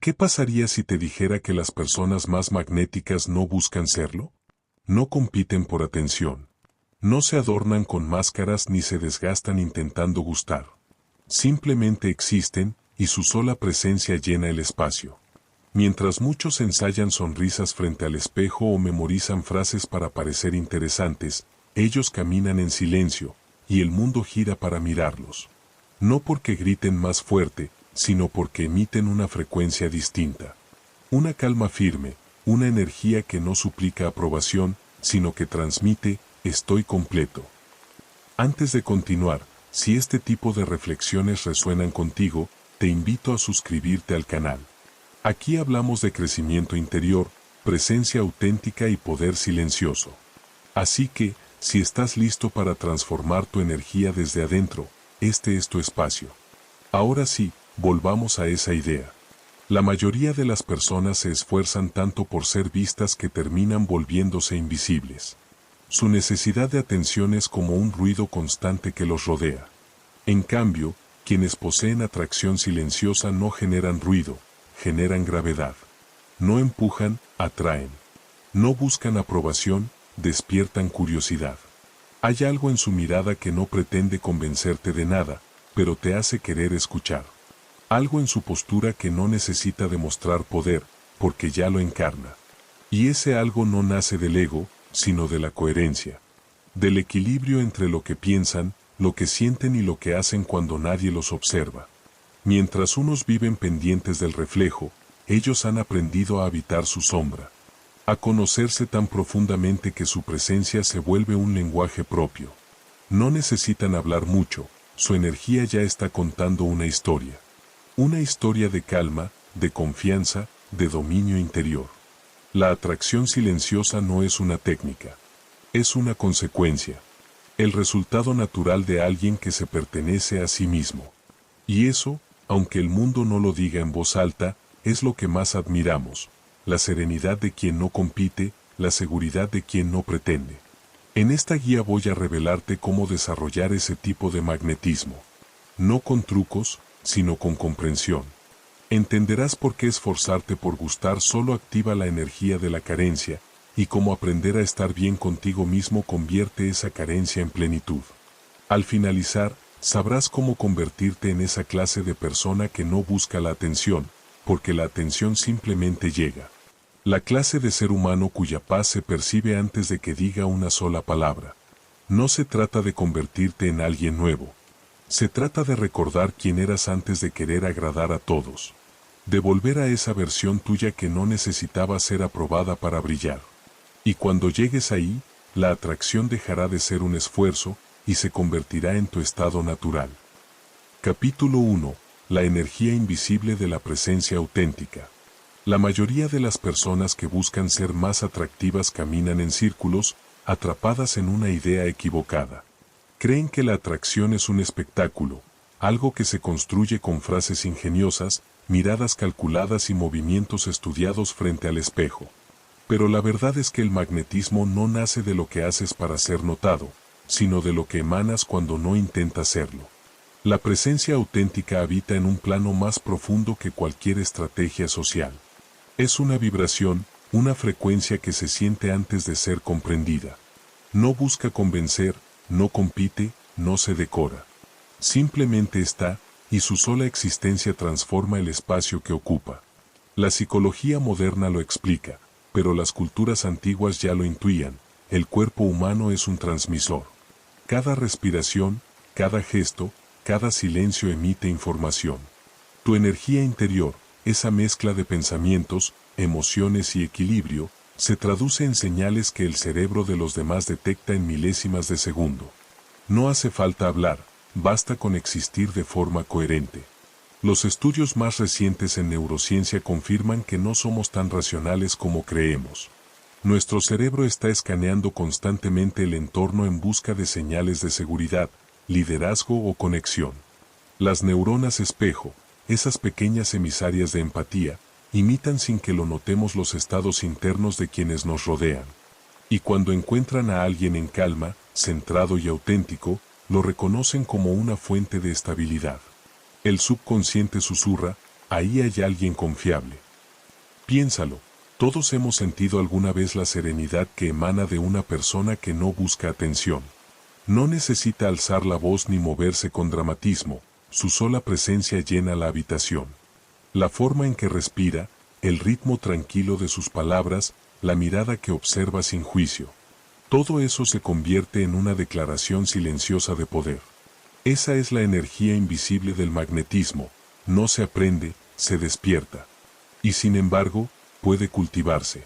¿Qué pasaría si te dijera que las personas más magnéticas no buscan serlo? No compiten por atención. No se adornan con máscaras ni se desgastan intentando gustar. Simplemente existen, y su sola presencia llena el espacio. Mientras muchos ensayan sonrisas frente al espejo o memorizan frases para parecer interesantes, ellos caminan en silencio, y el mundo gira para mirarlos. No porque griten más fuerte, sino porque emiten una frecuencia distinta. Una calma firme, una energía que no suplica aprobación, sino que transmite, estoy completo. Antes de continuar, si este tipo de reflexiones resuenan contigo, te invito a suscribirte al canal. Aquí hablamos de crecimiento interior, presencia auténtica y poder silencioso. Así que, si estás listo para transformar tu energía desde adentro, este es tu espacio. Ahora sí, volvamos a esa idea. La mayoría de las personas se esfuerzan tanto por ser vistas que terminan volviéndose invisibles. Su necesidad de atención es como un ruido constante que los rodea. En cambio, quienes poseen atracción silenciosa no generan ruido, generan gravedad. No empujan, atraen. No buscan aprobación, despiertan curiosidad. Hay algo en su mirada que no pretende convencerte de nada, pero te hace querer escuchar. Algo en su postura que no necesita demostrar poder, porque ya lo encarna. Y ese algo no nace del ego, sino de la coherencia. Del equilibrio entre lo que piensan, lo que sienten y lo que hacen cuando nadie los observa. Mientras unos viven pendientes del reflejo, ellos han aprendido a habitar su sombra. A conocerse tan profundamente que su presencia se vuelve un lenguaje propio. No necesitan hablar mucho, su energía ya está contando una historia. Una historia de calma, de confianza, de dominio interior. La atracción silenciosa no es una técnica. Es una consecuencia. El resultado natural de alguien que se pertenece a sí mismo. Y eso, aunque el mundo no lo diga en voz alta, es lo que más admiramos. La serenidad de quien no compite, la seguridad de quien no pretende. En esta guía voy a revelarte cómo desarrollar ese tipo de magnetismo. No con trucos, sino con comprensión. Entenderás por qué esforzarte por gustar solo activa la energía de la carencia, y cómo aprender a estar bien contigo mismo convierte esa carencia en plenitud. Al finalizar, sabrás cómo convertirte en esa clase de persona que no busca la atención, porque la atención simplemente llega. La clase de ser humano cuya paz se percibe antes de que diga una sola palabra. No se trata de convertirte en alguien nuevo. Se trata de recordar quién eras antes de querer agradar a todos. De volver a esa versión tuya que no necesitaba ser aprobada para brillar. Y cuando llegues ahí, la atracción dejará de ser un esfuerzo, y se convertirá en tu estado natural. Capítulo 1. La energía invisible de la presencia auténtica. La mayoría de las personas que buscan ser más atractivas caminan en círculos, atrapadas en una idea equivocada. Creen que la atracción es un espectáculo, algo que se construye con frases ingeniosas, miradas calculadas y movimientos estudiados frente al espejo. Pero la verdad es que el magnetismo no nace de lo que haces para ser notado, sino de lo que emanas cuando no intentas serlo. La presencia auténtica habita en un plano más profundo que cualquier estrategia social. Es una vibración, una frecuencia que se siente antes de ser comprendida. No busca convencer, no compite, no se decora. Simplemente está, y su sola existencia transforma el espacio que ocupa. La psicología moderna lo explica, pero las culturas antiguas ya lo intuían, el cuerpo humano es un transmisor. Cada respiración, cada gesto, cada silencio emite información. Tu energía interior, esa mezcla de pensamientos, emociones y equilibrio, se traduce en señales que el cerebro de los demás detecta en milésimas de segundo. No hace falta hablar, basta con existir de forma coherente. Los estudios más recientes en neurociencia confirman que no somos tan racionales como creemos. Nuestro cerebro está escaneando constantemente el entorno en busca de señales de seguridad, liderazgo o conexión. Las neuronas espejo, esas pequeñas emisarias de empatía, imitan sin que lo notemos los estados internos de quienes nos rodean. Y cuando encuentran a alguien en calma, centrado y auténtico, lo reconocen como una fuente de estabilidad. El subconsciente susurra, ahí hay alguien confiable. Piénsalo, todos hemos sentido alguna vez la serenidad que emana de una persona que no busca atención. No necesita alzar la voz ni moverse con dramatismo, su sola presencia llena la habitación. La forma en que respira, el ritmo tranquilo de sus palabras, la mirada que observa sin juicio. Todo eso se convierte en una declaración silenciosa de poder. Esa es la energía invisible del magnetismo, no se aprende, se despierta. Y sin embargo, puede cultivarse.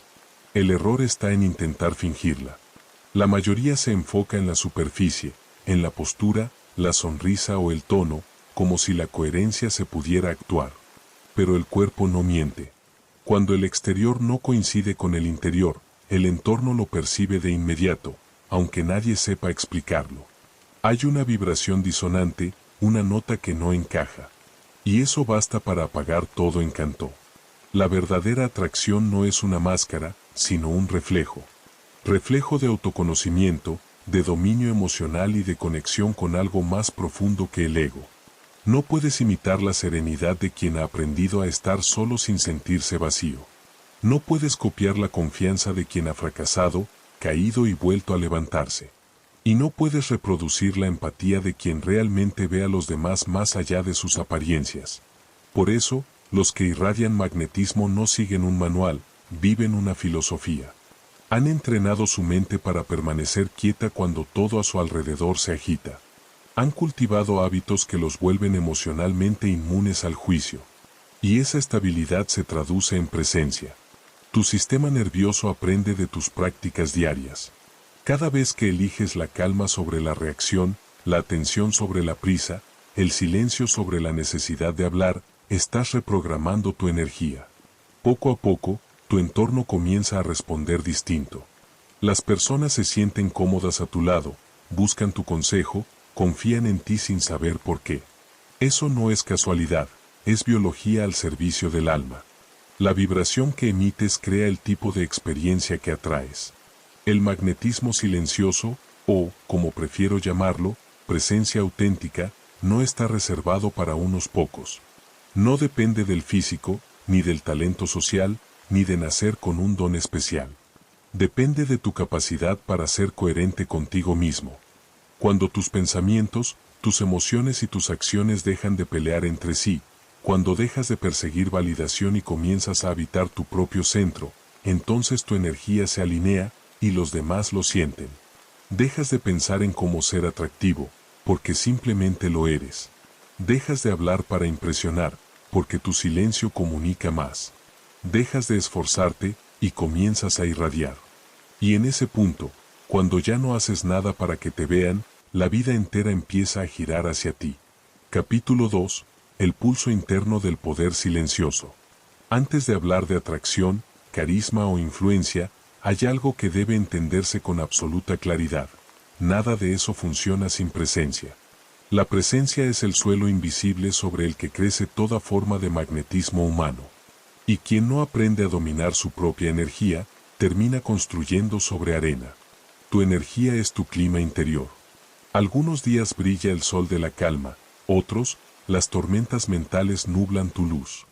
El error está en intentar fingirla. La mayoría se enfoca en la superficie, en la postura, la sonrisa o el tono, como si la coherencia se pudiera actuar. Pero el cuerpo no miente. Cuando el exterior no coincide con el interior, el entorno lo percibe de inmediato, aunque nadie sepa explicarlo. Hay una vibración disonante, una nota que no encaja. Y eso basta para apagar todo encanto. La verdadera atracción no es una máscara, sino un reflejo. Reflejo de autoconocimiento, de dominio emocional y de conexión con algo más profundo que el ego. No puedes imitar la serenidad de quien ha aprendido a estar solo sin sentirse vacío. No puedes copiar la confianza de quien ha fracasado, caído y vuelto a levantarse. Y no puedes reproducir la empatía de quien realmente ve a los demás más allá de sus apariencias. Por eso, los que irradian magnetismo no siguen un manual, viven una filosofía. Han entrenado su mente para permanecer quieta cuando todo a su alrededor se agita. Han cultivado hábitos que los vuelven emocionalmente inmunes al juicio. Y esa estabilidad se traduce en presencia. Tu sistema nervioso aprende de tus prácticas diarias. Cada vez que eliges la calma sobre la reacción, la atención sobre la prisa, el silencio sobre la necesidad de hablar, estás reprogramando tu energía. Poco a poco, tu entorno comienza a responder distinto. Las personas se sienten cómodas a tu lado, buscan tu consejo, confían en ti sin saber por qué. Eso no es casualidad, es biología al servicio del alma. La vibración que emites crea el tipo de experiencia que atraes. El magnetismo silencioso, o, como prefiero llamarlo, presencia auténtica, no está reservado para unos pocos. No depende del físico, ni del talento social, ni de nacer con un don especial. Depende de tu capacidad para ser coherente contigo mismo. Cuando tus pensamientos, tus emociones y tus acciones dejan de pelear entre sí, cuando dejas de perseguir validación y comienzas a habitar tu propio centro, entonces tu energía se alinea y los demás lo sienten. Dejas de pensar en cómo ser atractivo, porque simplemente lo eres. Dejas de hablar para impresionar, porque tu silencio comunica más. Dejas de esforzarte y comienzas a irradiar. Y en ese punto, cuando ya no haces nada para que te vean, la vida entera empieza a girar hacia ti. Capítulo 2. El pulso interno del poder silencioso. Antes de hablar de atracción, carisma o influencia, hay algo que debe entenderse con absoluta claridad. Nada de eso funciona sin presencia. La presencia es el suelo invisible sobre el que crece toda forma de magnetismo humano. Y quien no aprende a dominar su propia energía, termina construyendo sobre arena. Tu energía es tu clima interior. Algunos días brilla el sol de la calma, otros, las tormentas mentales nublan tu luz.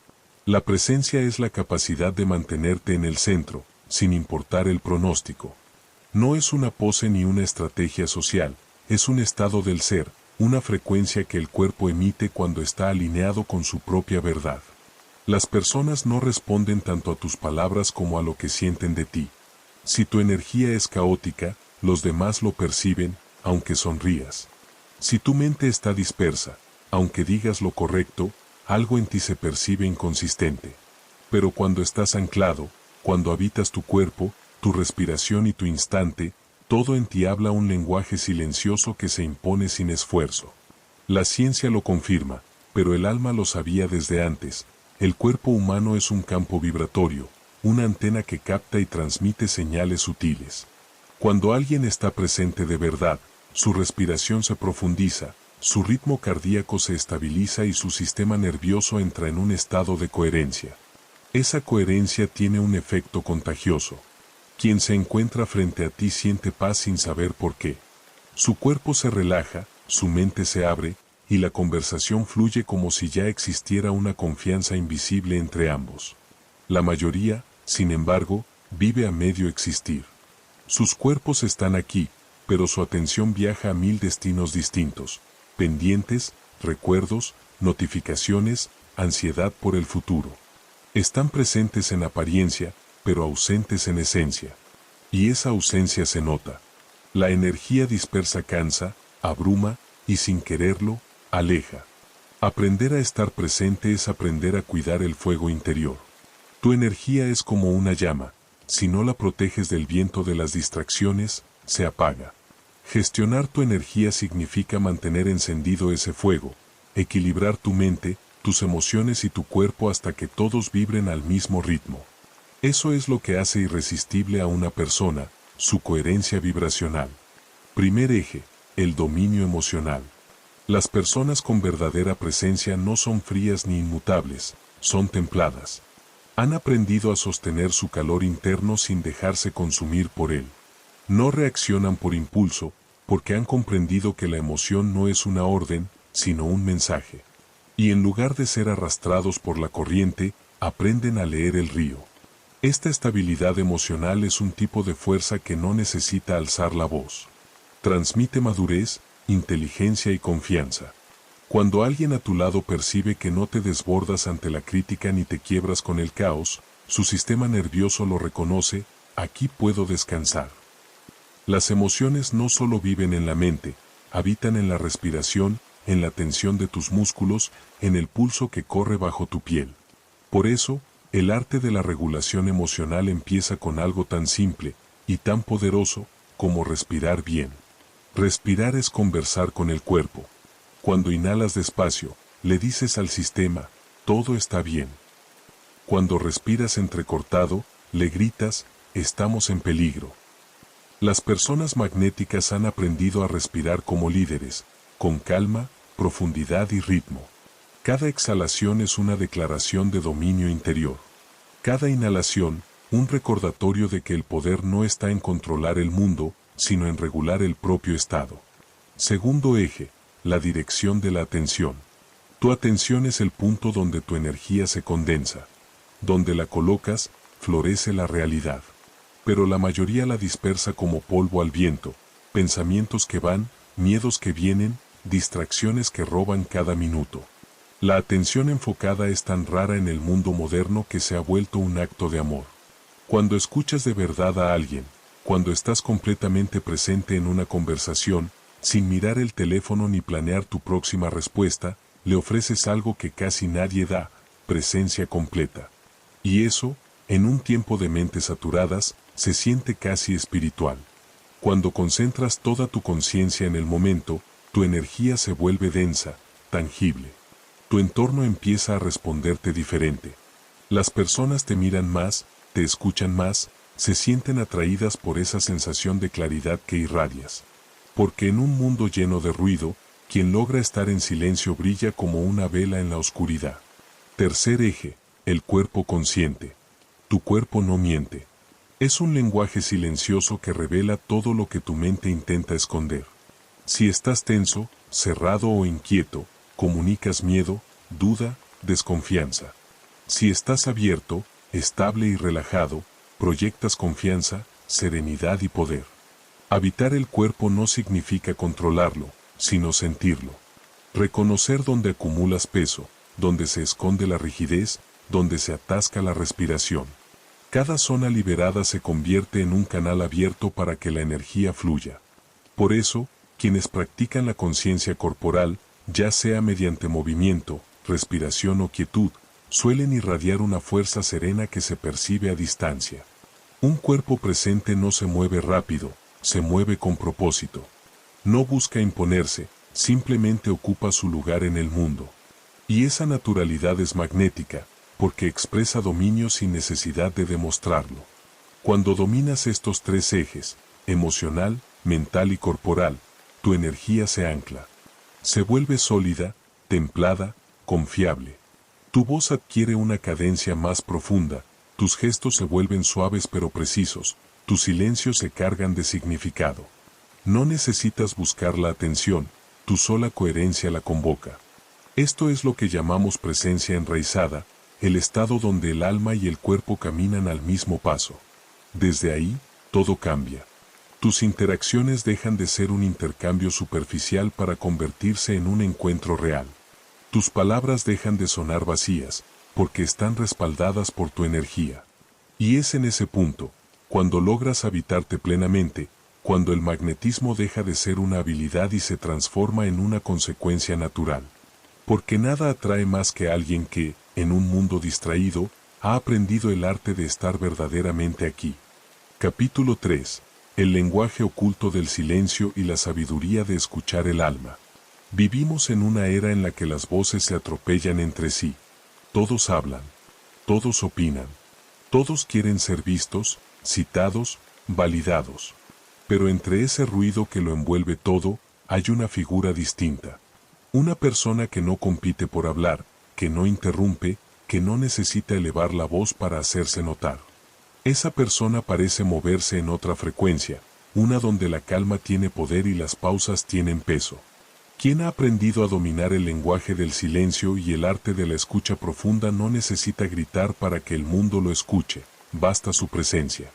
La presencia es la capacidad de mantenerte en el centro, sin importar el pronóstico. No es una pose ni una estrategia social, es un estado del ser, una frecuencia que el cuerpo emite cuando está alineado con su propia verdad. Las personas no responden tanto a tus palabras como a lo que sienten de ti. Si tu energía es caótica, los demás lo perciben, aunque sonrías. Si tu mente está dispersa, aunque digas lo correcto, algo en ti se percibe inconsistente. Pero cuando estás anclado, cuando habitas tu cuerpo, tu respiración y tu instante, todo en ti habla un lenguaje silencioso que se impone sin esfuerzo. La ciencia lo confirma, pero el alma lo sabía desde antes. El cuerpo humano es un campo vibratorio, una antena que capta y transmite señales sutiles. Cuando alguien está presente de verdad, su respiración se profundiza, su ritmo cardíaco se estabiliza y su sistema nervioso entra en un estado de coherencia. Esa coherencia tiene un efecto contagioso. Quien se encuentra frente a ti siente paz sin saber por qué. Su cuerpo se relaja, su mente se abre, y la conversación fluye como si ya existiera una confianza invisible entre ambos. La mayoría, sin embargo, vive a medio existir. Sus cuerpos están aquí, pero su atención viaja a 1000 destinos distintos, pendientes, recuerdos, notificaciones, ansiedad por el futuro. Están presentes en apariencia, pero ausentes en esencia. Y esa ausencia se nota. La energía dispersa cansa, abruma, y sin quererlo, aleja. Aprender a estar presente es aprender a cuidar el fuego interior. Tu energía es como una llama, si no la proteges del viento de las distracciones, se apaga. Gestionar tu energía significa mantener encendido ese fuego, equilibrar tu mente, tus emociones y tu cuerpo hasta que todos vibren al mismo ritmo. Eso es lo que hace irresistible a una persona, su coherencia vibracional. Primer eje, el dominio emocional. Las personas con verdadera presencia no son frías ni inmutables, son templadas. Han aprendido a sostener su calor interno sin dejarse consumir por él. No reaccionan por impulso, porque han comprendido que la emoción no es una orden, sino un mensaje. Y en lugar de ser arrastrados por la corriente, aprenden a leer el río. Esta estabilidad emocional es un tipo de fuerza que no necesita alzar la voz. Transmite madurez, inteligencia y confianza. Cuando alguien a tu lado percibe que no te desbordas ante la crítica ni te quiebras con el caos, su sistema nervioso lo reconoce, aquí puedo descansar. Las emociones no solo viven en la mente, habitan en la respiración, en la tensión de tus músculos, en el pulso que corre bajo tu piel. Por eso, el arte de la regulación emocional empieza con algo tan simple y tan poderoso como respirar bien. Respirar es conversar con el cuerpo. Cuando inhalas despacio, le dices al sistema, todo está bien. Cuando respiras entrecortado, le gritas, estamos en peligro. Las personas magnéticas han aprendido a respirar como líderes, con calma, profundidad y ritmo. Cada exhalación es una declaración de dominio interior. Cada inhalación, un recordatorio de que el poder no está en controlar el mundo, sino en regular el propio estado. Segundo eje, la dirección de la atención. Tu atención es el punto donde tu energía se condensa. Donde la colocas, florece la realidad. Pero la mayoría la dispersa como polvo al viento, pensamientos que van, miedos que vienen, distracciones que roban cada minuto. La atención enfocada es tan rara en el mundo moderno que se ha vuelto un acto de amor. Cuando escuchas de verdad a alguien, cuando estás completamente presente en una conversación, sin mirar el teléfono ni planear tu próxima respuesta, le ofreces algo que casi nadie da, presencia completa. Y eso, en un tiempo de mentes saturadas, se siente casi espiritual. Cuando concentras toda tu conciencia en el momento, tu energía se vuelve densa, tangible. Tu entorno empieza a responderte diferente. Las personas te miran más, te escuchan más, se sienten atraídas por esa sensación de claridad que irradias. Porque en un mundo lleno de ruido, quien logra estar en silencio brilla como una vela en la oscuridad. Tercer eje, el cuerpo consciente. Tu cuerpo no miente. Es un lenguaje silencioso que revela todo lo que tu mente intenta esconder. Si estás tenso, cerrado o inquieto, comunicas miedo, duda, desconfianza. Si estás abierto, estable y relajado, proyectas confianza, serenidad y poder. Habitar el cuerpo no significa controlarlo, sino sentirlo. Reconocer dónde acumulas peso, dónde se esconde la rigidez, dónde se atasca la respiración. Cada zona liberada se convierte en un canal abierto para que la energía fluya. Por eso, quienes practican la conciencia corporal, ya sea mediante movimiento, respiración o quietud, suelen irradiar una fuerza serena que se percibe a distancia. Un cuerpo presente no se mueve rápido, se mueve con propósito. No busca imponerse, simplemente ocupa su lugar en el mundo. Y esa naturalidad es magnética, porque expresa dominio sin necesidad de demostrarlo. Cuando dominas estos tres ejes, emocional, mental y corporal, tu energía se ancla. Se vuelve sólida, templada, confiable. Tu voz adquiere una cadencia más profunda, tus gestos se vuelven suaves pero precisos, tus silencios se cargan de significado. No necesitas buscar la atención, tu sola coherencia la convoca. Esto es lo que llamamos presencia enraizada, el estado donde el alma y el cuerpo caminan al mismo paso. Desde ahí, todo cambia. Tus interacciones dejan de ser un intercambio superficial para convertirse en un encuentro real. Tus palabras dejan de sonar vacías, porque están respaldadas por tu energía. Y es en ese punto, cuando logras habitarte plenamente, cuando el magnetismo deja de ser una habilidad y se transforma en una consecuencia natural. Porque nada atrae más que alguien que, en un mundo distraído, ha aprendido el arte de estar verdaderamente aquí. Capítulo 3. El lenguaje oculto del silencio y la sabiduría de escuchar el alma. Vivimos en una era en la que las voces se atropellan entre sí. Todos hablan. Todos opinan. Todos quieren ser vistos, citados, validados. Pero entre ese ruido que lo envuelve todo, hay una figura distinta. Una persona que no compite por hablar, que no interrumpe, que no necesita elevar la voz para hacerse notar. Esa persona parece moverse en otra frecuencia, una donde la calma tiene poder y las pausas tienen peso. Quien ha aprendido a dominar el lenguaje del silencio y el arte de la escucha profunda no necesita gritar para que el mundo lo escuche, basta su presencia.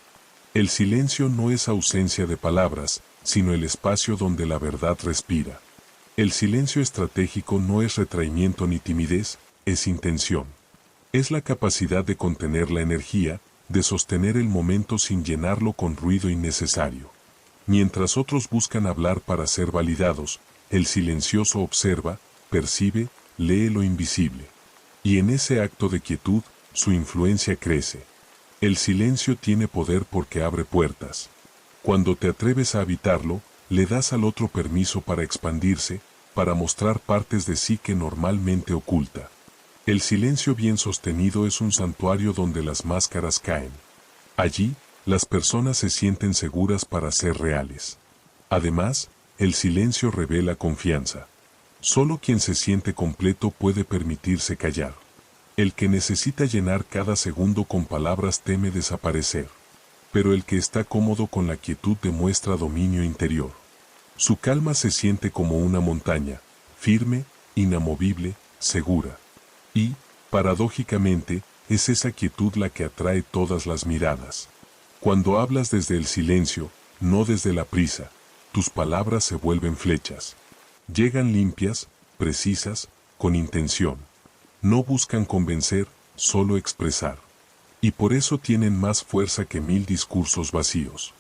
El silencio no es ausencia de palabras, sino el espacio donde la verdad respira. El silencio estratégico no es retraimiento ni timidez, es intención. Es la capacidad de contener la energía, de sostener el momento sin llenarlo con ruido innecesario. Mientras otros buscan hablar para ser validados, el silencioso observa, percibe, lee lo invisible. Y en ese acto de quietud, su influencia crece. El silencio tiene poder porque abre puertas. Cuando te atreves a habitarlo, le das al otro permiso para expandirse, para mostrar partes de sí que normalmente oculta. El silencio bien sostenido es un santuario donde las máscaras caen. Allí, las personas se sienten seguras para ser reales. Además, el silencio revela confianza. Solo quien se siente completo puede permitirse callar. El que necesita llenar cada segundo con palabras teme desaparecer. Pero el que está cómodo con la quietud demuestra dominio interior. Su calma se siente como una montaña, firme, inamovible, segura. Y, paradójicamente, es esa quietud la que atrae todas las miradas. Cuando hablas desde el silencio, no desde la prisa, tus palabras se vuelven flechas. Llegan limpias, precisas, con intención. No buscan convencer, solo expresar. Y por eso tienen más fuerza que 1000 discursos vacíos.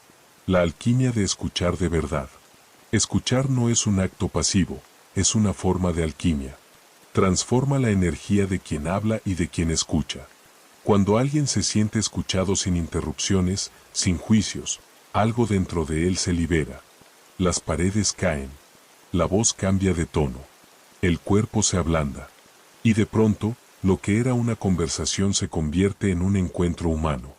La alquimia de escuchar de verdad. Escuchar no es un acto pasivo, es una forma de alquimia. Transforma la energía de quien habla y de quien escucha. Cuando alguien se siente escuchado sin interrupciones, sin juicios, algo dentro de él se libera. Las paredes caen. La voz cambia de tono. El cuerpo se ablanda. Y de pronto, lo que era una conversación se convierte en un encuentro humano.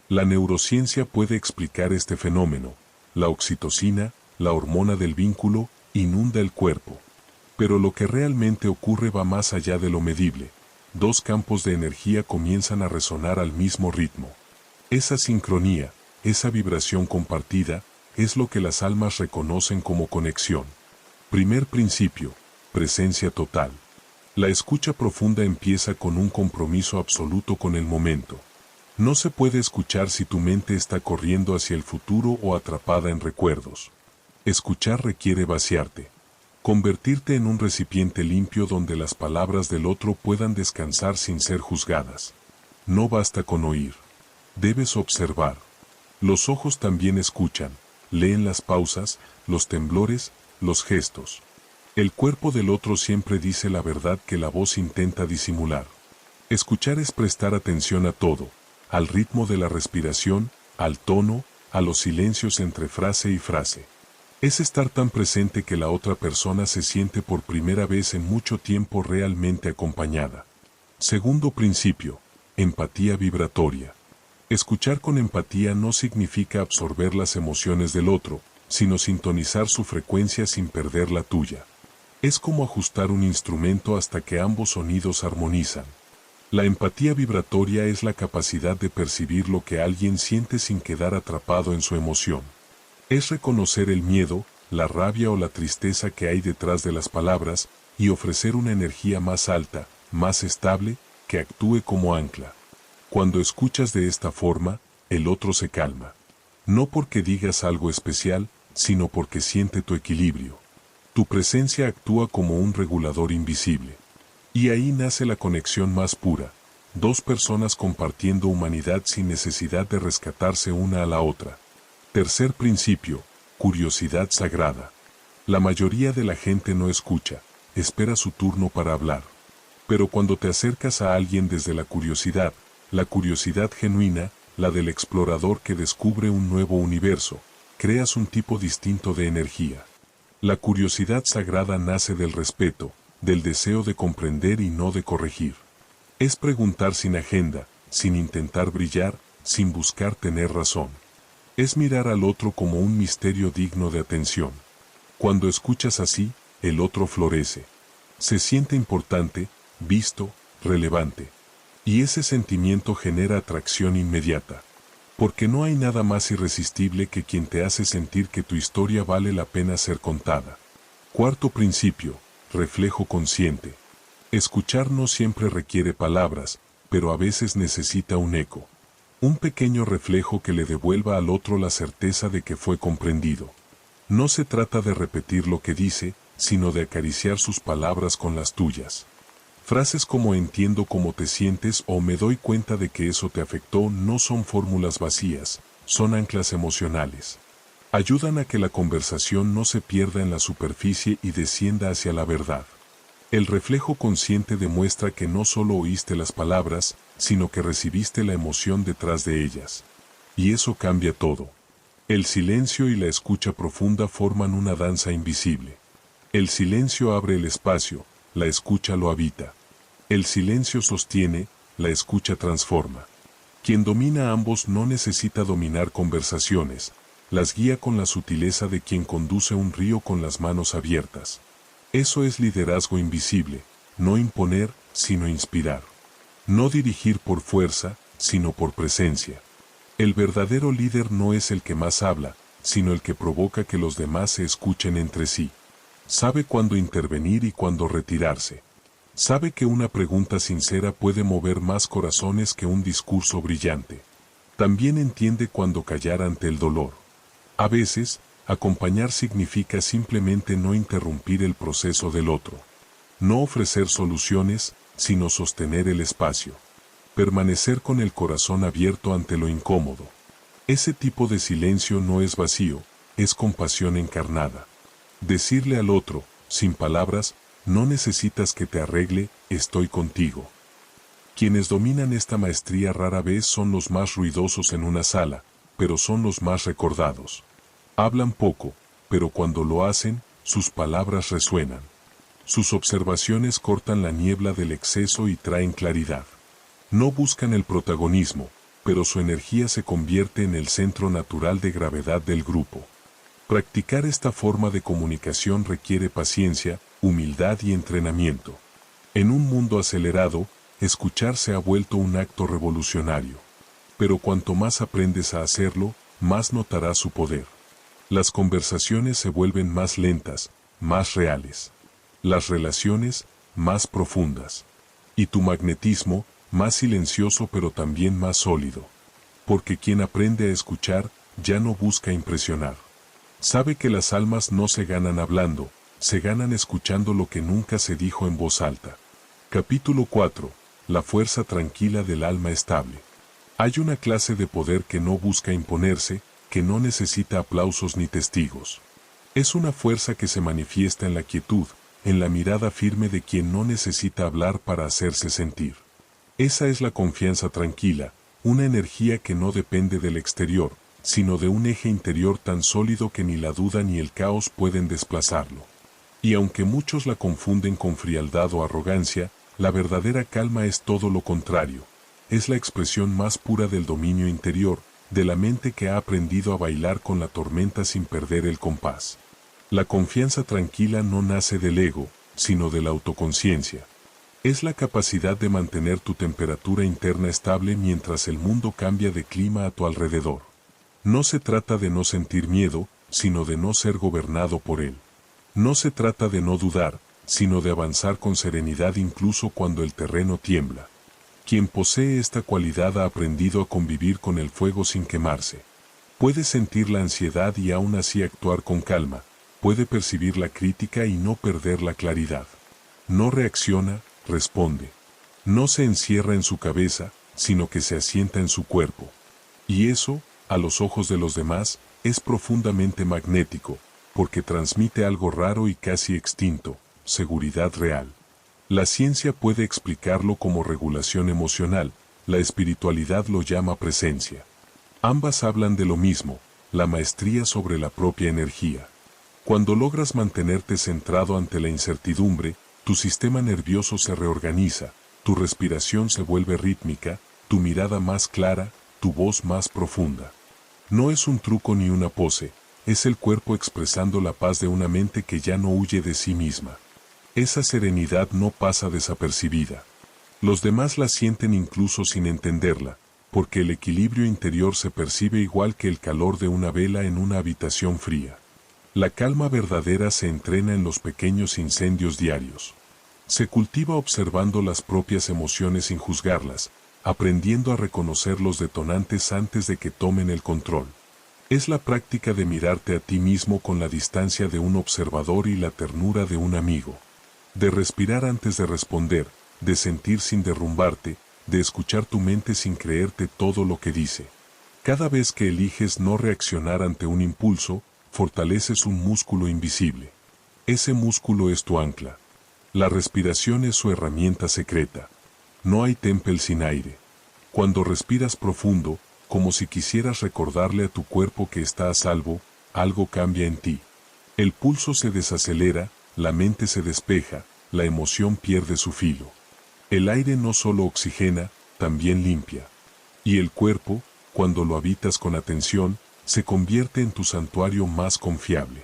La neurociencia puede explicar este fenómeno. La oxitocina, la hormona del vínculo, inunda el cuerpo. Pero lo que realmente ocurre va más allá de lo medible. Dos campos de energía comienzan a resonar al mismo ritmo. Esa sincronía, esa vibración compartida, es lo que las almas reconocen como conexión. Primer principio, presencia total. La escucha profunda empieza con un compromiso absoluto con el momento. No se puede escuchar si tu mente está corriendo hacia el futuro o atrapada en recuerdos. Escuchar requiere vaciarte. Convertirte en un recipiente limpio donde las palabras del otro puedan descansar sin ser juzgadas. No basta con oír. Debes observar. Los ojos también escuchan, leen las pausas, los temblores, los gestos. El cuerpo del otro siempre dice la verdad que la voz intenta disimular. Escuchar es prestar atención a todo, al ritmo de la respiración, al tono, a los silencios entre frase y frase. Es estar tan presente que la otra persona se siente por primera vez en mucho tiempo realmente acompañada. Segundo principio, empatía vibratoria. Escuchar con empatía no significa absorber las emociones del otro, sino sintonizar su frecuencia sin perder la tuya. Es como ajustar un instrumento hasta que ambos sonidos armonizan. La empatía vibratoria es la capacidad de percibir lo que alguien siente sin quedar atrapado en su emoción. Es reconocer el miedo, la rabia o la tristeza que hay detrás de las palabras, y ofrecer una energía más alta, más estable, que actúe como ancla. Cuando escuchas de esta forma, el otro se calma. No porque digas algo especial, sino porque siente tu equilibrio. Tu presencia actúa como un regulador invisible. Y ahí nace la conexión más pura, dos personas compartiendo humanidad sin necesidad de rescatarse una a la otra. Tercer principio, curiosidad sagrada. La mayoría de la gente no escucha, espera su turno para hablar. Pero cuando te acercas a alguien desde la curiosidad genuina, la del explorador que descubre un nuevo universo, creas un tipo distinto de energía. La curiosidad sagrada nace del respeto, del deseo de comprender y no de corregir. Es preguntar sin agenda, sin intentar brillar, sin buscar tener razón. Es mirar al otro como un misterio digno de atención. Cuando escuchas así, el otro florece. Se siente importante, visto, relevante. Y ese sentimiento genera atracción inmediata. Porque no hay nada más irresistible que quien te hace sentir que tu historia vale la pena ser contada. Cuarto principio, reflejo consciente. Escuchar no siempre requiere palabras, pero a veces necesita un eco. Un pequeño reflejo que le devuelva al otro la certeza de que fue comprendido. No se trata de repetir lo que dice, sino de acariciar sus palabras con las tuyas. Frases como entiendo cómo te sientes o me doy cuenta de que eso te afectó no son fórmulas vacías, son anclas emocionales. Ayudan a que la conversación no se pierda en la superficie y descienda hacia la verdad. El reflejo consciente demuestra que no solo oíste las palabras, sino que recibiste la emoción detrás de ellas. Y eso cambia todo. El silencio y la escucha profunda forman una danza invisible. El silencio abre el espacio, la escucha lo habita. El silencio sostiene, la escucha transforma. Quien domina ambos no necesita dominar conversaciones, las guía con la sutileza de quien conduce un río con las manos abiertas. Eso es liderazgo invisible, no imponer, sino inspirar. No dirigir por fuerza, sino por presencia. El verdadero líder no es el que más habla, sino el que provoca que los demás se escuchen entre sí. Sabe cuándo intervenir y cuándo retirarse. Sabe que una pregunta sincera puede mover más corazones que un discurso brillante. También entiende cuándo callar ante el dolor. A veces, acompañar significa simplemente no interrumpir el proceso del otro. No ofrecer soluciones, sino sostener el espacio. Permanecer con el corazón abierto ante lo incómodo. Ese tipo de silencio no es vacío, es compasión encarnada. Decirle al otro, sin palabras, no necesitas que te arregle, estoy contigo. Quienes dominan esta maestría rara vez son los más ruidosos en una sala, pero son los más recordados. Hablan poco, pero cuando lo hacen, sus palabras resuenan. Sus observaciones cortan la niebla del exceso y traen claridad. No buscan el protagonismo, pero su energía se convierte en el centro natural de gravedad del grupo. Practicar esta forma de comunicación requiere paciencia, humildad y entrenamiento. En un mundo acelerado, escuchar se ha vuelto un acto revolucionario. Pero cuanto más aprendes a hacerlo, más notarás su poder. Las conversaciones se vuelven más lentas, más reales. Las relaciones, más profundas. Y tu magnetismo, más silencioso pero también más sólido. Porque quien aprende a escuchar, ya no busca impresionar. Sabe que las almas no se ganan hablando, se ganan escuchando lo que nunca se dijo en voz alta. Capítulo 4. La fuerza tranquila del alma estable. Hay una clase de poder que no busca imponerse, que no necesita aplausos ni testigos. Es una fuerza que se manifiesta en la quietud, en la mirada firme de quien no necesita hablar para hacerse sentir. Esa es la confianza tranquila, una energía que no depende del exterior, sino de un eje interior tan sólido que ni la duda ni el caos pueden desplazarlo. Y aunque muchos la confunden con frialdad o arrogancia, la verdadera calma es todo lo contrario. Es la expresión más pura del dominio interior, de la mente que ha aprendido a bailar con la tormenta sin perder el compás. La confianza tranquila no nace del ego, sino de la autoconciencia. Es la capacidad de mantener tu temperatura interna estable mientras el mundo cambia de clima a tu alrededor. No se trata de no sentir miedo, sino de no ser gobernado por él. No se trata de no dudar, sino de avanzar con serenidad incluso cuando el terreno tiembla. Quien posee esta cualidad ha aprendido a convivir con el fuego sin quemarse. Puede sentir la ansiedad y aún así actuar con calma, puede percibir la crítica y no perder la claridad. No reacciona, responde. No se encierra en su cabeza, sino que se asienta en su cuerpo. Y eso, a los ojos de los demás, es profundamente magnético, porque transmite algo raro y casi extinto, seguridad real. La ciencia puede explicarlo como regulación emocional, la espiritualidad lo llama presencia. Ambas hablan de lo mismo, la maestría sobre la propia energía. Cuando logras mantenerte centrado ante la incertidumbre, tu sistema nervioso se reorganiza, tu respiración se vuelve rítmica, tu mirada más clara, tu voz más profunda. No es un truco ni una pose, es el cuerpo expresando la paz de una mente que ya no huye de sí misma. Esa serenidad no pasa desapercibida. Los demás la sienten incluso sin entenderla, porque el equilibrio interior se percibe igual que el calor de una vela en una habitación fría. La calma verdadera se entrena en los pequeños incendios diarios. Se cultiva observando las propias emociones sin juzgarlas, aprendiendo a reconocer los detonantes antes de que tomen el control. Es la práctica de mirarte a ti mismo con la distancia de un observador y la ternura de un amigo. De respirar antes de responder, de sentir sin derrumbarte, de escuchar tu mente sin creerte todo lo que dice. Cada vez que eliges no reaccionar ante un impulso, fortaleces un músculo invisible. Ese músculo es tu ancla. La respiración es su herramienta secreta. No hay templo sin aire. Cuando respiras profundo, como si quisieras recordarle a tu cuerpo que está a salvo, algo cambia en ti. El pulso se desacelera, la mente se despeja, la emoción pierde su filo. El aire no solo oxigena, también limpia. Y el cuerpo, cuando lo habitas con atención, se convierte en tu santuario más confiable.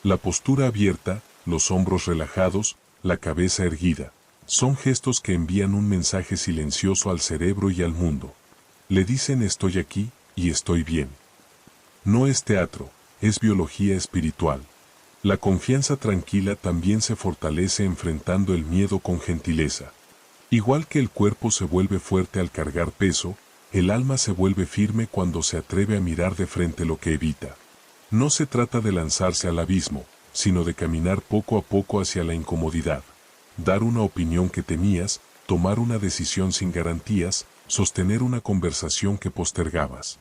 La postura abierta, los hombros relajados, la cabeza erguida, son gestos que envían un mensaje silencioso al cerebro y al mundo. Le dicen estoy aquí, y estoy bien. No es teatro, es biología espiritual. La confianza tranquila también se fortalece enfrentando el miedo con gentileza. Igual que el cuerpo se vuelve fuerte al cargar peso, el alma se vuelve firme cuando se atreve a mirar de frente lo que evita. No se trata de lanzarse al abismo, sino de caminar poco a poco hacia la incomodidad. Dar una opinión que temías, tomar una decisión sin garantías, sostener una conversación que postergabas.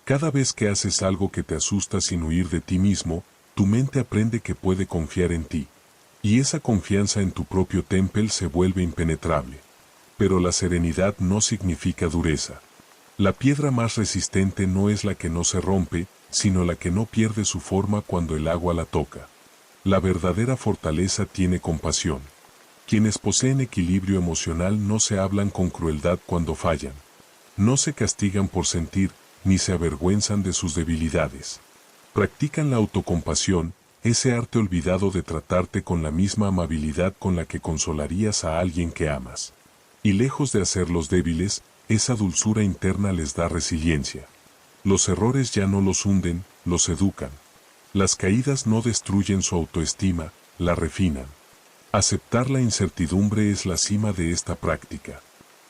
Cada vez que haces algo que te asusta sin huir de ti mismo, tu mente aprende que puede confiar en ti. Y esa confianza en tu propio templo se vuelve impenetrable. Pero la serenidad no significa dureza. La piedra más resistente no es la que no se rompe, sino la que no pierde su forma cuando el agua la toca. La verdadera fortaleza tiene compasión. Quienes poseen equilibrio emocional no se hablan con crueldad cuando fallan. No se castigan por sentir, ni se avergüenzan de sus debilidades. Practican la autocompasión, ese arte olvidado de tratarte con la misma amabilidad con la que consolarías a alguien que amas. Y lejos de hacerlos débiles, esa dulzura interna les da resiliencia. Los errores ya no los hunden, los educan. Las caídas no destruyen su autoestima, la refinan. Aceptar la incertidumbre es la cima de esta práctica.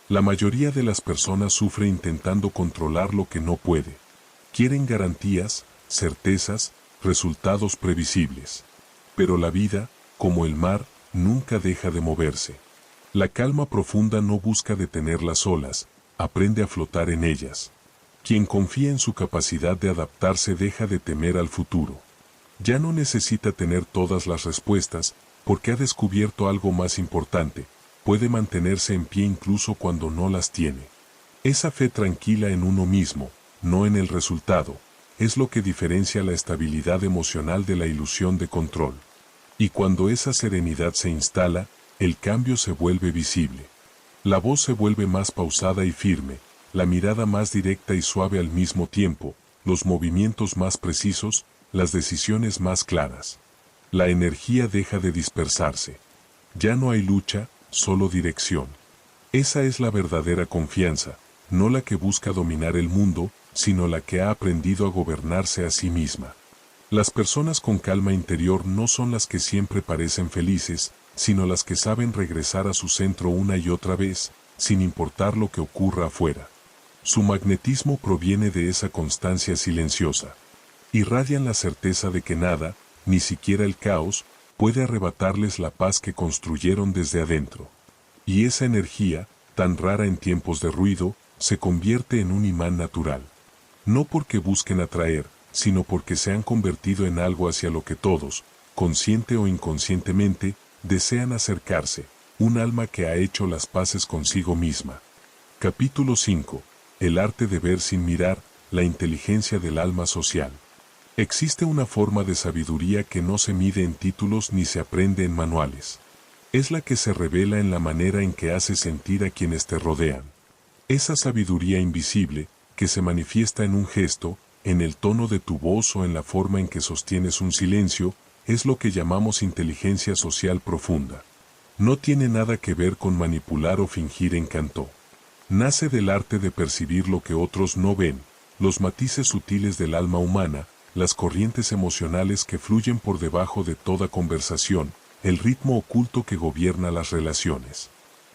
La mayoría de las personas sufre intentando controlar lo que no puede. Quieren garantías, certezas, resultados previsibles. Pero la vida, como el mar, nunca deja de moverse. La calma profunda no busca detener las olas, aprende a flotar en ellas. Quien confía en su capacidad de adaptarse deja de temer al futuro. Ya no necesita tener todas las respuestas, porque ha descubierto algo más importante, puede mantenerse en pie incluso cuando no las tiene. Esa fe tranquila en uno mismo, no en el resultado, es lo que diferencia la estabilidad emocional de la ilusión de control. Y cuando esa serenidad se instala, el cambio se vuelve visible. La voz se vuelve más pausada y firme, la mirada más directa y suave al mismo tiempo, los movimientos más precisos, las decisiones más claras. La energía deja de dispersarse. Ya no hay lucha, solo dirección. Esa es la verdadera confianza, no la que busca dominar el mundo, sino la que ha aprendido a gobernarse a sí misma. Las personas con calma interior no son las que siempre parecen felices, sino las que saben regresar a su centro una y otra vez, sin importar lo que ocurra afuera. Su magnetismo proviene de esa constancia silenciosa. Irradian la certeza de que nada, ni siquiera el caos, puede arrebatarles la paz que construyeron desde adentro. Y esa energía, tan rara en tiempos de ruido, se convierte en un imán natural. No porque busquen atraer, sino porque se han convertido en algo hacia lo que todos, consciente o inconscientemente, desean acercarse, un alma que ha hecho las paces consigo misma. Capítulo 5. El arte de ver sin mirar, la inteligencia del alma social. Existe una forma de sabiduría que no se mide en títulos ni se aprende en manuales. Es la que se revela en la manera en que haces sentir a quienes te rodean. Esa sabiduría invisible, que se manifiesta en un gesto, en el tono de tu voz o en la forma en que sostienes un silencio, es lo que llamamos inteligencia social profunda. No tiene nada que ver con manipular o fingir encanto. Nace del arte de percibir lo que otros no ven, los matices sutiles del alma humana, las corrientes emocionales que fluyen por debajo de toda conversación, el ritmo oculto que gobierna las relaciones.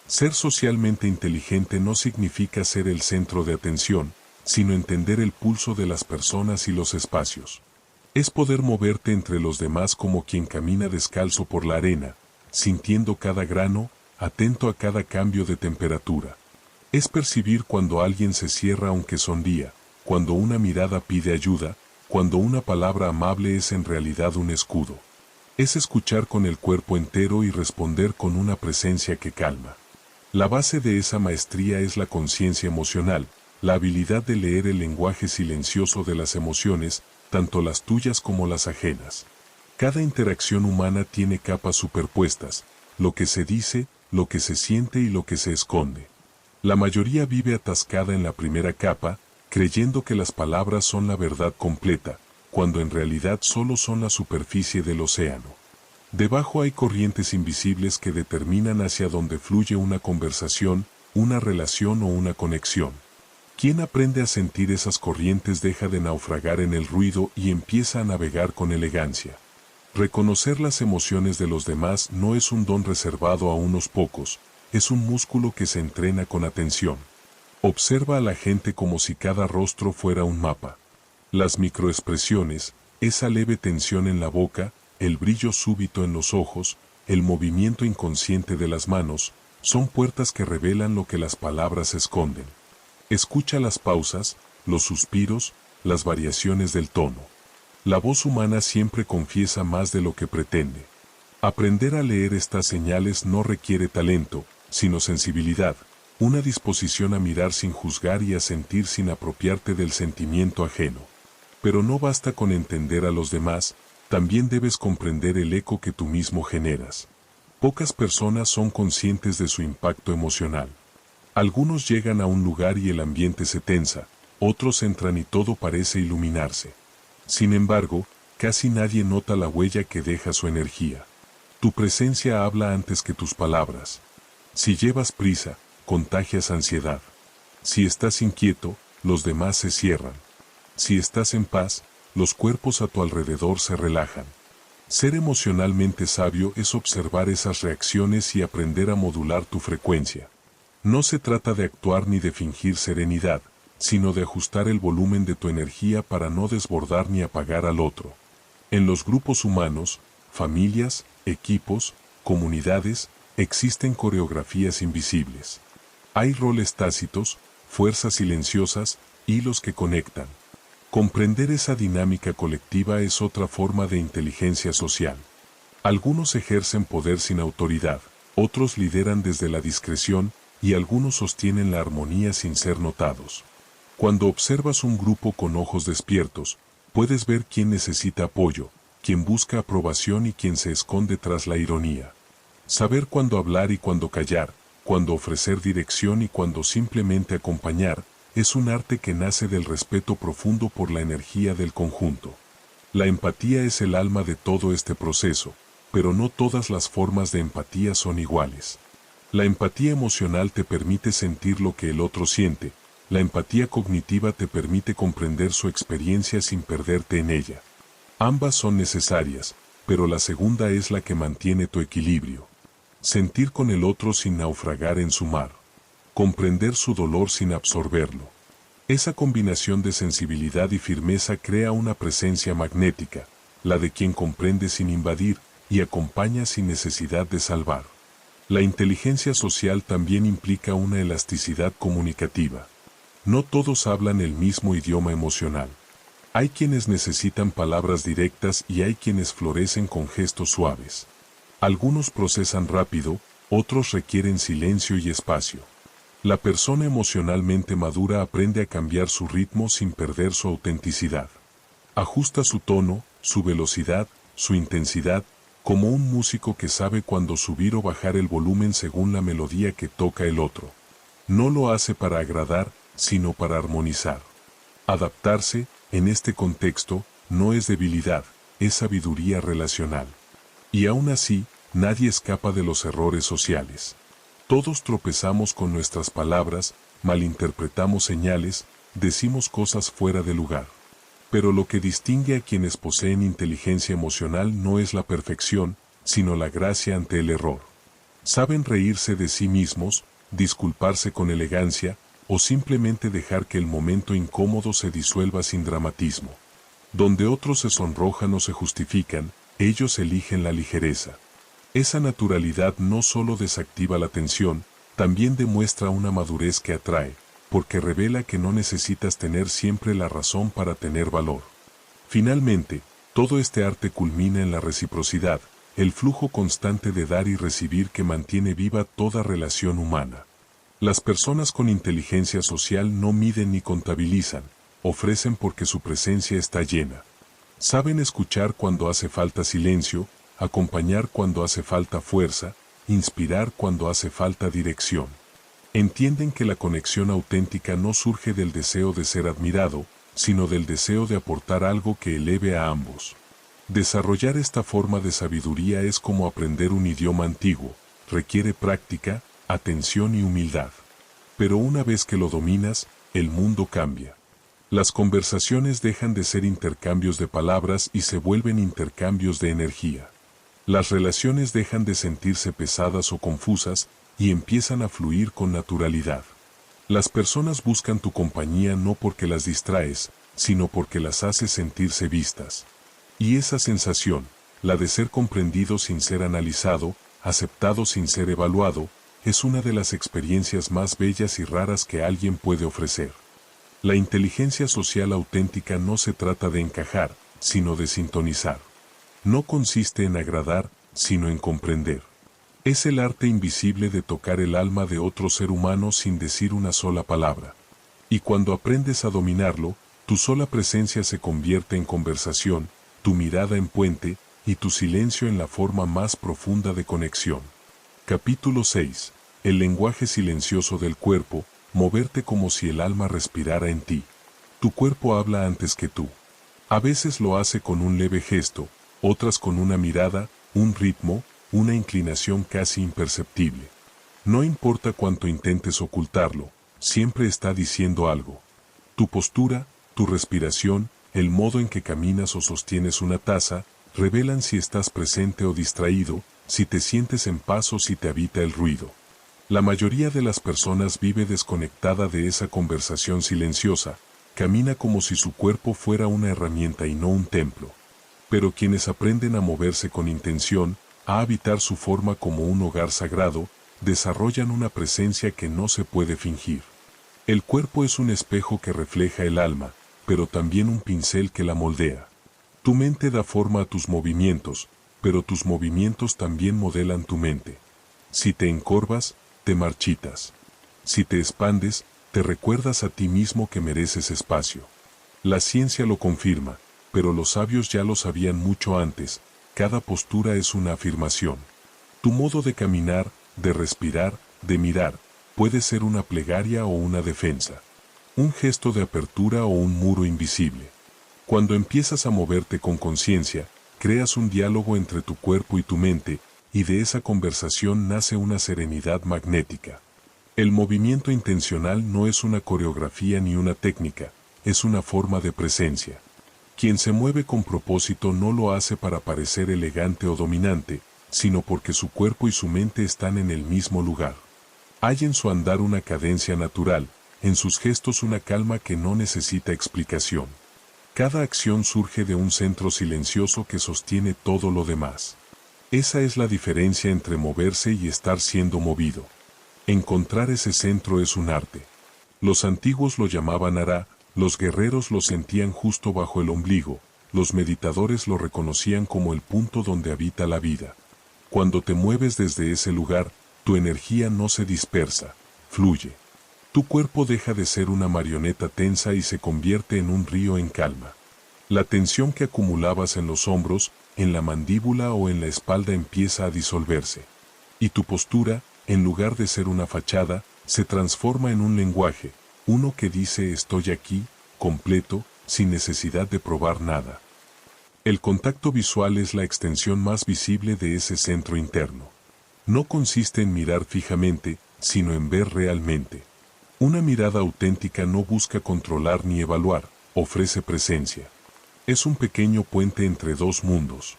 Ser socialmente inteligente no significa ser el centro de atención, sino entender el pulso de las personas y los espacios. Es poder moverte entre los demás como quien camina descalzo por la arena, sintiendo cada grano, atento a cada cambio de temperatura. Es percibir cuando alguien se cierra aunque sonría, cuando una mirada pide ayuda, cuando una palabra amable es en realidad un escudo. Es escuchar con el cuerpo entero y responder con una presencia que calma. La base de esa maestría es la conciencia emocional, la habilidad de leer el lenguaje silencioso de las emociones, tanto las tuyas como las ajenas. Cada interacción humana tiene capas superpuestas, lo que se dice, lo que se siente y lo que se esconde. La mayoría vive atascada en la primera capa, creyendo que las palabras son la verdad completa, cuando en realidad solo son la superficie del océano. Debajo hay corrientes invisibles que determinan hacia dónde fluye una conversación, una relación o una conexión. Quien aprende a sentir esas corrientes deja de naufragar en el ruido y empieza a navegar con elegancia. Reconocer las emociones de los demás no es un don reservado a unos pocos, es un músculo que se entrena con atención. Observa a la gente como si cada rostro fuera un mapa. Las microexpresiones, esa leve tensión en la boca, el brillo súbito en los ojos, el movimiento inconsciente de las manos, son puertas que revelan lo que las palabras esconden. Escucha las pausas, los suspiros, las variaciones del tono. La voz humana siempre confiesa más de lo que pretende. Aprender a leer estas señales no requiere talento, sino sensibilidad, una disposición a mirar sin juzgar y a sentir sin apropiarte del sentimiento ajeno. Pero no basta con entender a los demás, también debes comprender el eco que tú mismo generas. Pocas personas son conscientes de su impacto emocional. Algunos llegan a un lugar y el ambiente se tensa, otros entran y todo parece iluminarse. Sin embargo, casi nadie nota la huella que deja su energía. Tu presencia habla antes que tus palabras. Si llevas prisa, contagias ansiedad. Si estás inquieto, los demás se cierran. Si estás en paz, los cuerpos a tu alrededor se relajan. Ser emocionalmente sabio es observar esas reacciones y aprender a modular tu frecuencia. No se trata de actuar ni de fingir serenidad, sino de ajustar el volumen de tu energía para no desbordar ni apagar al otro. En los grupos humanos, familias, equipos, comunidades, existen coreografías invisibles. Hay roles tácitos, fuerzas silenciosas, hilos que conectan. Comprender esa dinámica colectiva es otra forma de inteligencia social. Algunos ejercen poder sin autoridad, otros lideran desde la discreción, y algunos sostienen la armonía sin ser notados. Cuando observas un grupo con ojos despiertos, puedes ver quién necesita apoyo, quién busca aprobación y quién se esconde tras la ironía. Saber cuándo hablar y cuándo callar, cuándo ofrecer dirección y cuándo simplemente acompañar, es un arte que nace del respeto profundo por la energía del conjunto. La empatía es el alma de todo este proceso, pero no todas las formas de empatía son iguales. La empatía emocional te permite sentir lo que el otro siente, la empatía cognitiva te permite comprender su experiencia sin perderte en ella. Ambas son necesarias, pero la segunda es la que mantiene tu equilibrio. Sentir con el otro sin naufragar en su mar. Comprender su dolor sin absorberlo. Esa combinación de sensibilidad y firmeza crea una presencia magnética, la de quien comprende sin invadir y acompaña sin necesidad de salvar. La inteligencia social también implica una elasticidad comunicativa. No todos hablan el mismo idioma emocional. Hay quienes necesitan palabras directas y hay quienes florecen con gestos suaves. Algunos procesan rápido, otros requieren silencio y espacio. La persona emocionalmente madura aprende a cambiar su ritmo sin perder su autenticidad. Ajusta su tono, su velocidad, su intensidad, como un músico que sabe cuándo subir o bajar el volumen según la melodía que toca el otro. No lo hace para agradar, sino para armonizar. Adaptarse, en este contexto, no es debilidad, es sabiduría relacional. Y aún así, nadie escapa de los errores sociales. Todos tropezamos con nuestras palabras, malinterpretamos señales, decimos cosas fuera de lugar. Pero lo que distingue a quienes poseen inteligencia emocional no es la perfección, sino la gracia ante el error. Saben reírse de sí mismos, disculparse con elegancia, o simplemente dejar que el momento incómodo se disuelva sin dramatismo. Donde otros se sonrojan o se justifican, ellos eligen la ligereza. Esa naturalidad no solo desactiva la tensión, también demuestra una madurez que atrae, porque revela que no necesitas tener siempre la razón para tener valor. Finalmente, todo este arte culmina en la reciprocidad, el flujo constante de dar y recibir que mantiene viva toda relación humana. Las personas con inteligencia social no miden ni contabilizan, ofrecen porque su presencia está llena. Saben escuchar cuando hace falta silencio, acompañar cuando hace falta fuerza, inspirar cuando hace falta dirección. Entienden que la conexión auténtica no surge del deseo de ser admirado, sino del deseo de aportar algo que eleve a ambos. Desarrollar esta forma de sabiduría es como aprender un idioma antiguo, requiere práctica, atención y humildad. Pero una vez que lo dominas, el mundo cambia. Las conversaciones dejan de ser intercambios de palabras y se vuelven intercambios de energía. Las relaciones dejan de sentirse pesadas o confusas y empiezan a fluir con naturalidad. Las personas buscan tu compañía no porque las distraes, sino porque las haces sentirse vistas. Y esa sensación, la de ser comprendido sin ser analizado, aceptado sin ser evaluado, es una de las experiencias más bellas y raras que alguien puede ofrecer. La inteligencia social auténtica no se trata de encajar, sino de sintonizar. No consiste en agradar, sino en comprender. Es el arte invisible de tocar el alma de otro ser humano sin decir una sola palabra. Y cuando aprendes a dominarlo, tu sola presencia se convierte en conversación, tu mirada en puente, y tu silencio en la forma más profunda de conexión. Capítulo 6. El lenguaje silencioso del cuerpo, moverte como si el alma respirara en ti. Tu cuerpo habla antes que tú. A veces lo hace con un leve gesto, otras con una mirada, un ritmo, una inclinación casi imperceptible. No importa cuánto intentes ocultarlo, siempre está diciendo algo. Tu postura, tu respiración, el modo en que caminas o sostienes una taza, revelan si estás presente o distraído, si te sientes en paz o si te habita el ruido. La mayoría de las personas vive desconectada de esa conversación silenciosa, camina como si su cuerpo fuera una herramienta y no un templo. Pero quienes aprenden a moverse con intención, a habitar su forma como un hogar sagrado, desarrollan una presencia que no se puede fingir. El cuerpo es un espejo que refleja el alma, pero también un pincel que la moldea. Tu mente da forma a tus movimientos, pero tus movimientos también modelan tu mente. Si te encorvas, te marchitas. Si te expandes, te recuerdas a ti mismo que mereces espacio. La ciencia lo confirma, pero los sabios ya lo sabían mucho antes, cada postura es una afirmación. Tu modo de caminar, de respirar, de mirar, puede ser una plegaria o una defensa. Un gesto de apertura o un muro invisible. Cuando empiezas a moverte con conciencia, creas un diálogo entre tu cuerpo y tu mente, y de esa conversación nace una serenidad magnética. El movimiento intencional no es una coreografía ni una técnica, es una forma de presencia. Quien se mueve con propósito no lo hace para parecer elegante o dominante, sino porque su cuerpo y su mente están en el mismo lugar. Hay en su andar una cadencia natural, en sus gestos una calma que no necesita explicación. Cada acción surge de un centro silencioso que sostiene todo lo demás. Esa es la diferencia entre moverse y estar siendo movido. Encontrar ese centro es un arte. Los antiguos lo llamaban Ara, los guerreros lo sentían justo bajo el ombligo, los meditadores lo reconocían como el punto donde habita la vida. Cuando te mueves desde ese lugar, tu energía no se dispersa, fluye. Tu cuerpo deja de ser una marioneta tensa y se convierte en un río en calma. La tensión que acumulabas en los hombros, en la mandíbula o en la espalda empieza a disolverse. Y tu postura, en lugar de ser una fachada, se transforma en un lenguaje, uno que dice estoy aquí, completo, sin necesidad de probar nada. El contacto visual es la extensión más visible de ese centro interno. No consiste en mirar fijamente, sino en ver realmente. Una mirada auténtica no busca controlar ni evaluar, ofrece presencia. Es un pequeño puente entre dos mundos.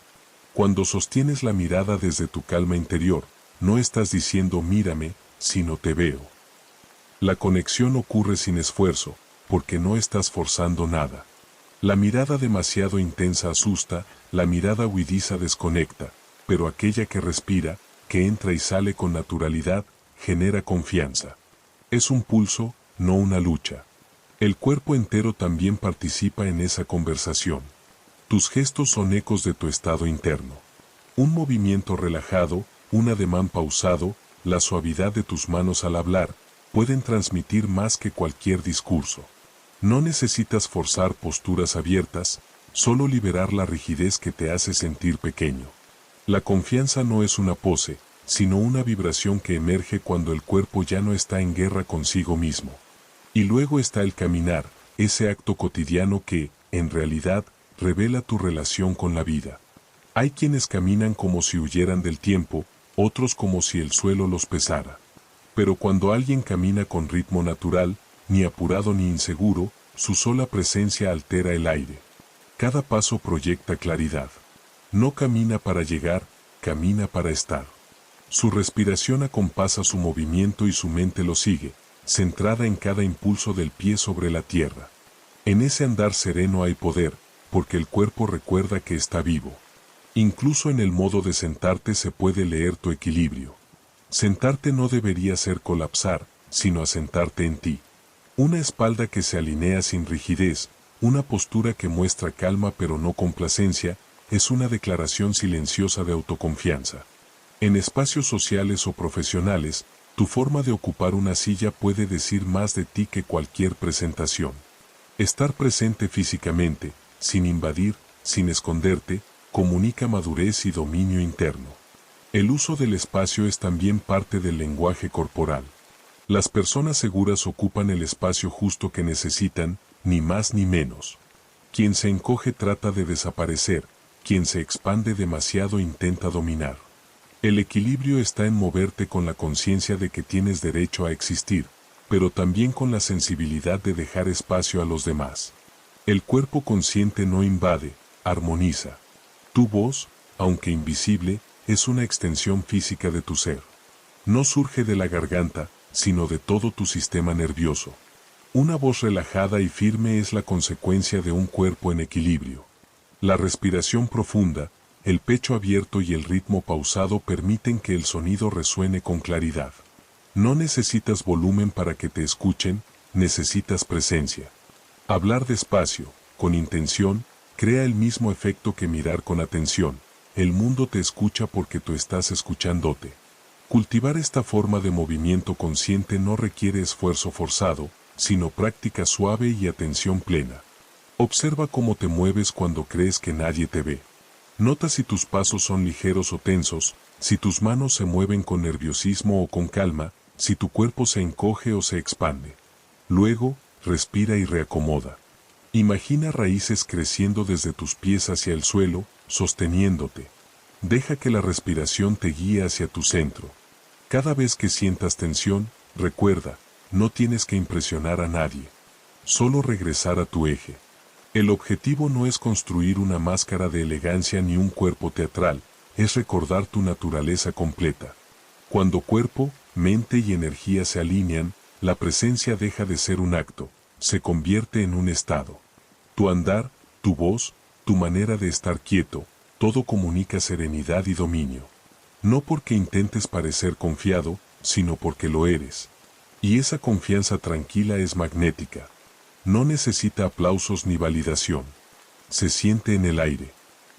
Cuando sostienes la mirada desde tu calma interior, no estás diciendo mírame, sino te veo. La conexión ocurre sin esfuerzo, porque no estás forzando nada. La mirada demasiado intensa asusta, la mirada huidiza desconecta, pero aquella que respira, que entra y sale con naturalidad, genera confianza. Es un pulso, no una lucha. El cuerpo entero también participa en esa conversación. Tus gestos son ecos de tu estado interno. Un movimiento relajado, un ademán pausado, la suavidad de tus manos al hablar, pueden transmitir más que cualquier discurso. No necesitas forzar posturas abiertas, solo liberar la rigidez que te hace sentir pequeño. La confianza no es una pose, sino una vibración que emerge cuando el cuerpo ya no está en guerra consigo mismo. Y luego está el caminar, ese acto cotidiano que, en realidad, revela tu relación con la vida. Hay quienes caminan como si huyeran del tiempo, otros como si el suelo los pesara. Pero cuando alguien camina con ritmo natural, ni apurado ni inseguro, su sola presencia altera el aire. Cada paso proyecta claridad. No camina para llegar, camina para estar. Su respiración acompasa su movimiento y su mente lo sigue, centrada en cada impulso del pie sobre la tierra. En ese andar sereno hay poder, porque el cuerpo recuerda que está vivo. Incluso en el modo de sentarte se puede leer tu equilibrio. Sentarte no debería ser colapsar, sino asentarte en ti. Una espalda que se alinea sin rigidez, una postura que muestra calma pero no complacencia, es una declaración silenciosa de autoconfianza. En espacios sociales o profesionales, tu forma de ocupar una silla puede decir más de ti que cualquier presentación. Estar presente físicamente, sin invadir, sin esconderte, comunica madurez y dominio interno. El uso del espacio es también parte del lenguaje corporal. Las personas seguras ocupan el espacio justo que necesitan, ni más ni menos. Quien se encoge trata de desaparecer, quien se expande demasiado intenta dominar. El equilibrio está en moverte con la conciencia de que tienes derecho a existir, pero también con la sensibilidad de dejar espacio a los demás. El cuerpo consciente no invade, armoniza. Tu voz, aunque invisible, es una extensión física de tu ser. No surge de la garganta, sino de todo tu sistema nervioso. Una voz relajada y firme es la consecuencia de un cuerpo en equilibrio. La respiración profunda, el pecho abierto y el ritmo pausado permiten que el sonido resuene con claridad. No necesitas volumen para que te escuchen, necesitas presencia. Hablar despacio, con intención, crea el mismo efecto que mirar con atención. El mundo te escucha porque tú estás escuchándote. Cultivar esta forma de movimiento consciente no requiere esfuerzo forzado, sino práctica suave y atención plena. Observa cómo te mueves cuando crees que nadie te ve. Nota si tus pasos son ligeros o tensos, si tus manos se mueven con nerviosismo o con calma, si tu cuerpo se encoge o se expande. Luego, respira y reacomoda. Imagina raíces creciendo desde tus pies hacia el suelo, sosteniéndote. Deja que la respiración te guíe hacia tu centro. Cada vez que sientas tensión, recuerda, no tienes que impresionar a nadie. Solo regresar a tu eje. El objetivo no es construir una máscara de elegancia ni un cuerpo teatral, es recordar tu naturaleza completa. Cuando cuerpo, mente y energía se alinean, la presencia deja de ser un acto, se convierte en un estado. Tu andar, tu voz, tu manera de estar quieto, todo comunica serenidad y dominio. No porque intentes parecer confiado, sino porque lo eres. Y esa confianza tranquila es magnética. No necesita aplausos ni validación. Se siente en el aire.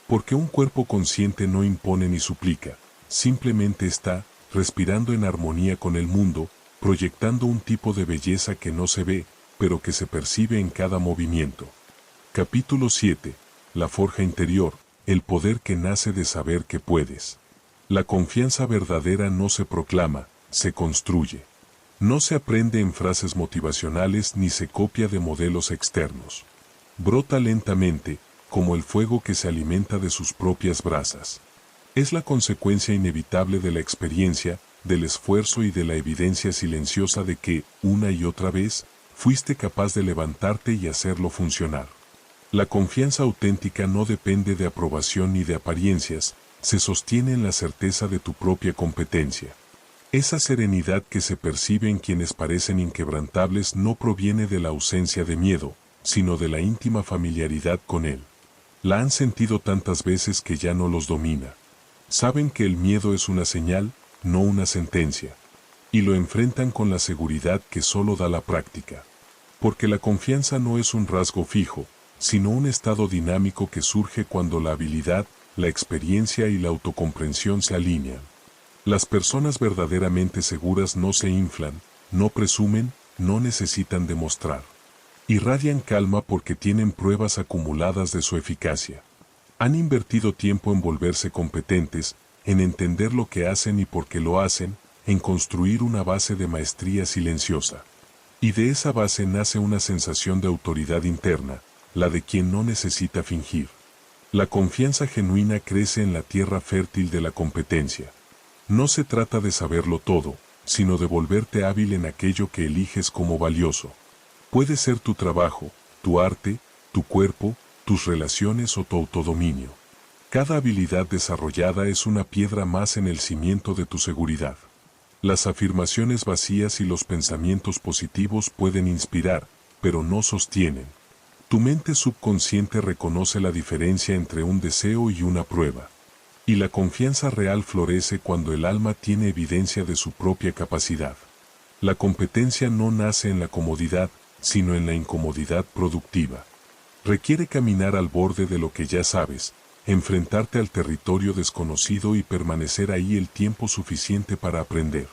Porque un cuerpo consciente no impone ni suplica, simplemente está, respirando en armonía con el mundo, proyectando un tipo de belleza que no se ve, pero que se percibe en cada movimiento. Capítulo 7. La forja interior, el poder que nace de saber que puedes. La confianza verdadera no se proclama, se construye. No se aprende en frases motivacionales ni se copia de modelos externos. Brota lentamente, como el fuego que se alimenta de sus propias brasas. Es la consecuencia inevitable de la experiencia, del esfuerzo y de la evidencia silenciosa de que, una y otra vez, fuiste capaz de levantarte y hacerlo funcionar. La confianza auténtica no depende de aprobación ni de apariencias, se sostiene en la certeza de tu propia competencia. Esa serenidad que se percibe en quienes parecen inquebrantables no proviene de la ausencia de miedo, sino de la íntima familiaridad con él. La han sentido tantas veces que ya no los domina. Saben que el miedo es una señal, no una sentencia. Y lo enfrentan con la seguridad que solo da la práctica. Porque la confianza no es un rasgo fijo, sino un estado dinámico que surge cuando la habilidad, la experiencia y la autocomprensión se alinean. Las personas verdaderamente seguras no se inflan, no presumen, no necesitan demostrar. Irradian calma porque tienen pruebas acumuladas de su eficacia. Han invertido tiempo en volverse competentes, en entender lo que hacen y por qué lo hacen, en construir una base de maestría silenciosa. Y de esa base nace una sensación de autoridad interna, la de quien no necesita fingir. La confianza genuina crece en la tierra fértil de la competencia. No se trata de saberlo todo, sino de volverte hábil en aquello que eliges como valioso. Puede ser tu trabajo, tu arte, tu cuerpo, tus relaciones o tu autodominio. Cada habilidad desarrollada es una piedra más en el cimiento de tu seguridad. Las afirmaciones vacías y los pensamientos positivos pueden inspirar, pero no sostienen. Tu mente subconsciente reconoce la diferencia entre un deseo y una prueba. Y la confianza real florece cuando el alma tiene evidencia de su propia capacidad. La competencia no nace en la comodidad, sino en la incomodidad productiva. Requiere caminar al borde de lo que ya sabes, enfrentarte al territorio desconocido y permanecer ahí el tiempo suficiente para aprender.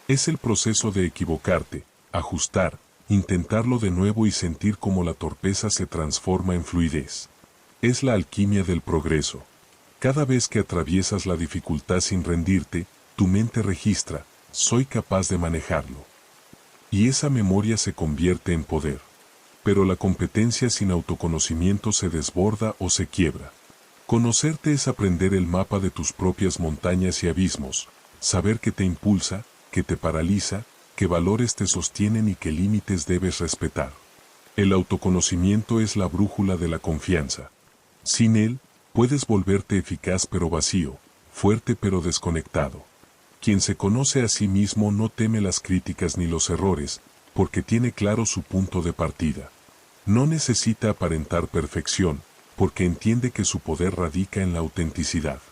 Es el proceso de equivocarte, ajustar, intentarlo de nuevo y sentir cómo la torpeza se transforma en fluidez. Es la alquimia del progreso. Cada vez que atraviesas la dificultad sin rendirte, tu mente registra, soy capaz de manejarlo. Y esa memoria se convierte en poder. Pero la competencia sin autoconocimiento se desborda o se quiebra. Conocerte es aprender el mapa de tus propias montañas y abismos, saber qué te impulsa, qué te paraliza, qué valores te sostienen y qué límites debes respetar. El autoconocimiento es la brújula de la confianza. Sin él, puedes volverte eficaz pero vacío, fuerte pero desconectado. Quien se conoce a sí mismo no teme las críticas ni los errores, porque tiene claro su punto de partida. No necesita aparentar perfección, porque entiende que su poder radica en la autenticidad.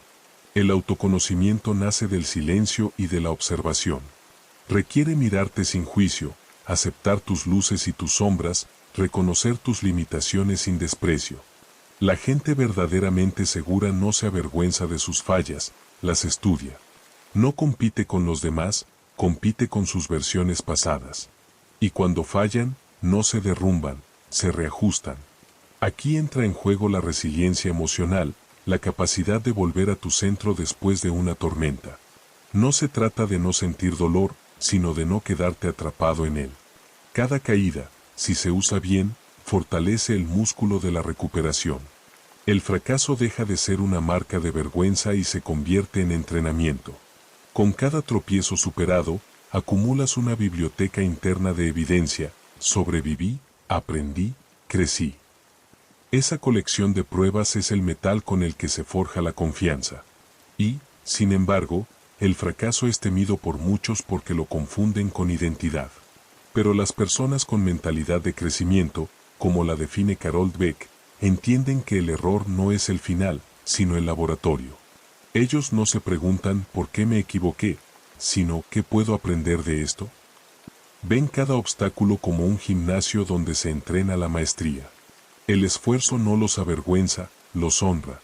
El autoconocimiento nace del silencio y de la observación. Requiere mirarte sin juicio, aceptar tus luces y tus sombras, reconocer tus limitaciones sin desprecio. La gente verdaderamente segura no se avergüenza de sus fallas, las estudia. No compite con los demás, compite con sus versiones pasadas. Y cuando fallan, no se derrumban, se reajustan. Aquí entra en juego la resiliencia emocional, la capacidad de volver a tu centro después de una tormenta. No se trata de no sentir dolor, sino de no quedarte atrapado en él. Cada caída, si se usa bien, fortalece el músculo de la recuperación. El fracaso deja de ser una marca de vergüenza y se convierte en entrenamiento. Con cada tropiezo superado, acumulas una biblioteca interna de evidencia, sobreviví, aprendí, crecí. Esa colección de pruebas es el metal con el que se forja la confianza. Y, sin embargo, el fracaso es temido por muchos porque lo confunden con identidad. Pero las personas con mentalidad de crecimiento, como la define Carol Dweck, entienden que el error no es el final, sino el laboratorio. Ellos no se preguntan ¿por qué me equivoqué?, sino ¿qué puedo aprender de esto? Ven cada obstáculo como un gimnasio donde se entrena la maestría. El esfuerzo no los avergüenza, los honra,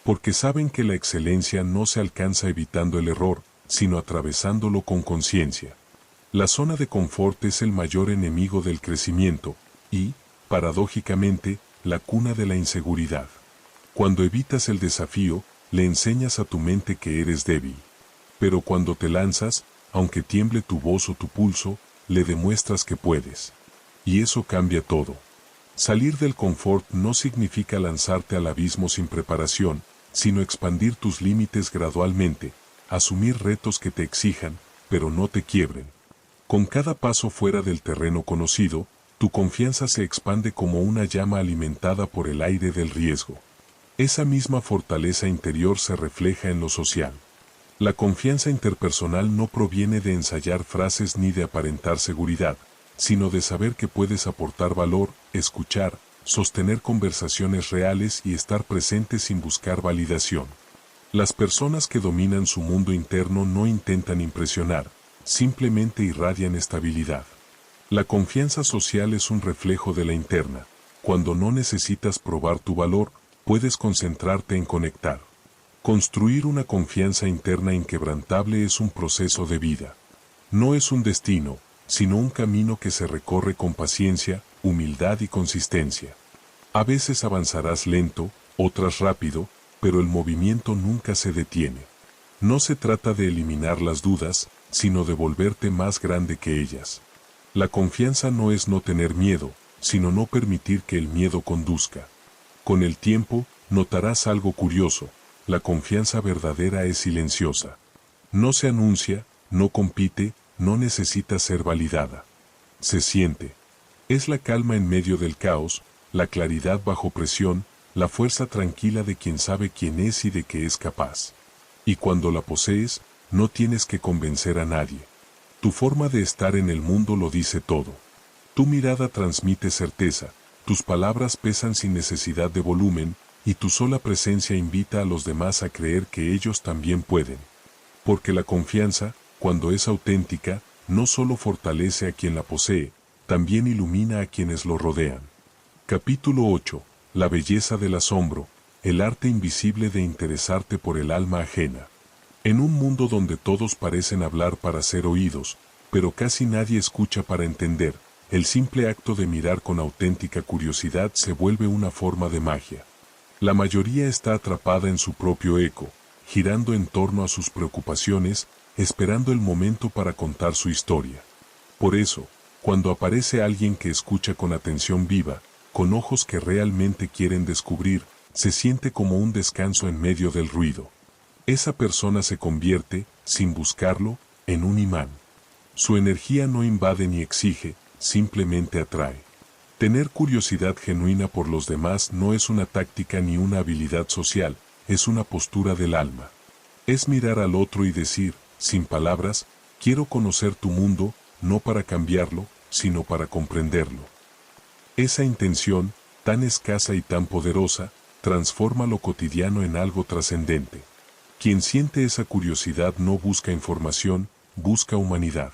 porque saben que la excelencia no se alcanza evitando el error, sino atravesándolo con conciencia. La zona de confort es el mayor enemigo del crecimiento y, paradójicamente, la cuna de la inseguridad. Cuando evitas el desafío, le enseñas a tu mente que eres débil. Pero cuando te lanzas, aunque tiemble tu voz o tu pulso, le demuestras que puedes. Y eso cambia todo. Salir del confort no significa lanzarte al abismo sin preparación, sino expandir tus límites gradualmente, asumir retos que te exijan, pero no te quiebren. Con cada paso fuera del terreno conocido, tu confianza se expande como una llama alimentada por el aire del riesgo. Esa misma fortaleza interior se refleja en lo social. La confianza interpersonal no proviene de ensayar frases ni de aparentar seguridad, sino de saber que puedes aportar valor, escuchar, sostener conversaciones reales y estar presente sin buscar validación. Las personas que dominan su mundo interno no intentan impresionar, simplemente irradian estabilidad. La confianza social es un reflejo de la interna. Cuando no necesitas probar tu valor, puedes concentrarte en conectar. Construir una confianza interna inquebrantable es un proceso de vida. No es un destino, sino un camino que se recorre con paciencia, humildad y consistencia. A veces avanzarás lento, otras rápido, pero el movimiento nunca se detiene. No se trata de eliminar las dudas, sino de volverte más grande que ellas. La confianza no es no tener miedo, sino no permitir que el miedo conduzca. Con el tiempo, notarás algo curioso: la confianza verdadera es silenciosa. No se anuncia, no compite, no necesita ser validada. Se siente. Es la calma en medio del caos, la claridad bajo presión, la fuerza tranquila de quien sabe quién es y de qué es capaz. Y cuando la posees, no tienes que convencer a nadie. Tu forma de estar en el mundo lo dice todo. Tu mirada transmite certeza, tus palabras pesan sin necesidad de volumen, y tu sola presencia invita a los demás a creer que ellos también pueden. Porque la confianza, cuando es auténtica, no solo fortalece a quien la posee, también ilumina a quienes lo rodean. Capítulo 8. La belleza del asombro, el arte invisible de interesarte por el alma ajena. En un mundo donde todos parecen hablar para ser oídos, pero casi nadie escucha para entender, el simple acto de mirar con auténtica curiosidad se vuelve una forma de magia. La mayoría está atrapada en su propio eco, girando en torno a sus preocupaciones, esperando el momento para contar su historia. Por eso, cuando aparece alguien que escucha con atención viva, con ojos que realmente quieren descubrir, se siente como un descanso en medio del ruido. Esa persona se convierte, sin buscarlo, en un imán. Su energía no invade ni exige, simplemente atrae. Tener curiosidad genuina por los demás no es una táctica ni una habilidad social, es una postura del alma. Es mirar al otro y decir, sin palabras, quiero conocer tu mundo, no para cambiarlo, sino para comprenderlo. Esa intención, tan escasa y tan poderosa, transforma lo cotidiano en algo trascendente. Quien siente esa curiosidad no busca información, busca humanidad.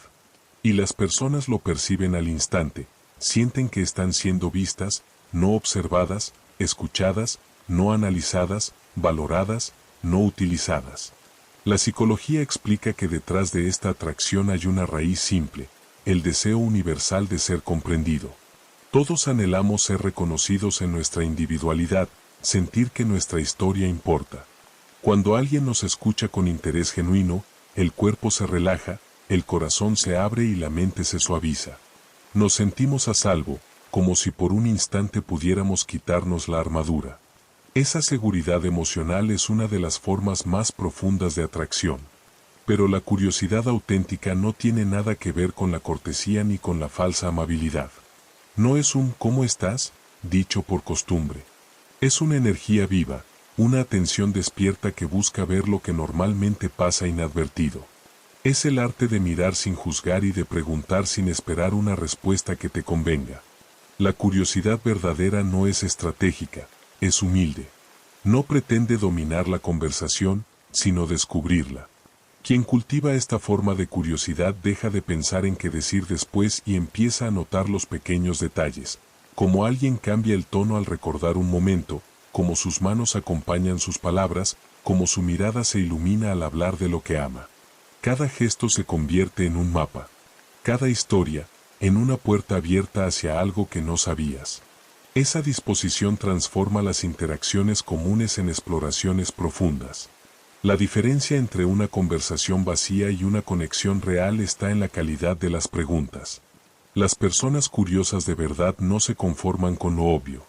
Y las personas lo perciben al instante, sienten que están siendo vistas, no observadas, escuchadas, no analizadas, valoradas, no utilizadas. La psicología explica que detrás de esta atracción hay una raíz simple, el deseo universal de ser comprendido. Todos anhelamos ser reconocidos en nuestra individualidad, sentir que nuestra historia importa. Cuando alguien nos escucha con interés genuino, el cuerpo se relaja, el corazón se abre y la mente se suaviza. Nos sentimos a salvo, como si por un instante pudiéramos quitarnos la armadura. Esa seguridad emocional es una de las formas más profundas de atracción. Pero la curiosidad auténtica no tiene nada que ver con la cortesía ni con la falsa amabilidad. No es un ¿cómo estás?, dicho por costumbre. Es una energía viva, una atención despierta que busca ver lo que normalmente pasa inadvertido. Es el arte de mirar sin juzgar y de preguntar sin esperar una respuesta que te convenga. La curiosidad verdadera no es estratégica, es humilde. No pretende dominar la conversación, sino descubrirla. Quien cultiva esta forma de curiosidad deja de pensar en qué decir después y empieza a notar los pequeños detalles, como alguien cambia el tono al recordar un momento, como sus manos acompañan sus palabras, como su mirada se ilumina al hablar de lo que ama. Cada gesto se convierte en un mapa. Cada historia, en una puerta abierta hacia algo que no sabías. Esa disposición transforma las interacciones comunes en exploraciones profundas. La diferencia entre una conversación vacía y una conexión real está en la calidad de las preguntas. Las personas curiosas de verdad no se conforman con lo obvio.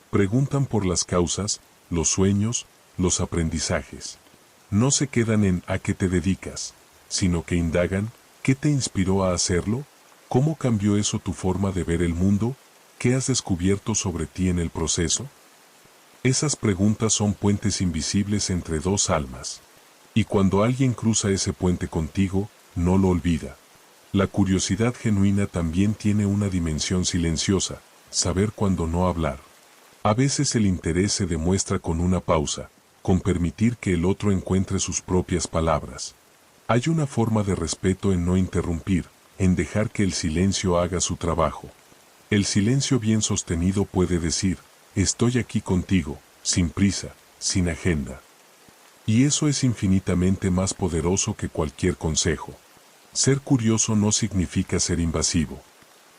Preguntan por las causas, los sueños, los aprendizajes. No se quedan en ¿a qué te dedicas?, sino que indagan ¿qué te inspiró a hacerlo? ¿Cómo cambió eso tu forma de ver el mundo? ¿Qué has descubierto sobre ti en el proceso? Esas preguntas son puentes invisibles entre dos almas. Y cuando alguien cruza ese puente contigo, no lo olvida. La curiosidad genuina también tiene una dimensión silenciosa, saber cuándo no hablar. A veces el interés se demuestra con una pausa, con permitir que el otro encuentre sus propias palabras. Hay una forma de respeto en no interrumpir, en dejar que el silencio haga su trabajo. El silencio bien sostenido puede decir, estoy aquí contigo, sin prisa, sin agenda. Y eso es infinitamente más poderoso que cualquier consejo. Ser curioso no significa ser invasivo.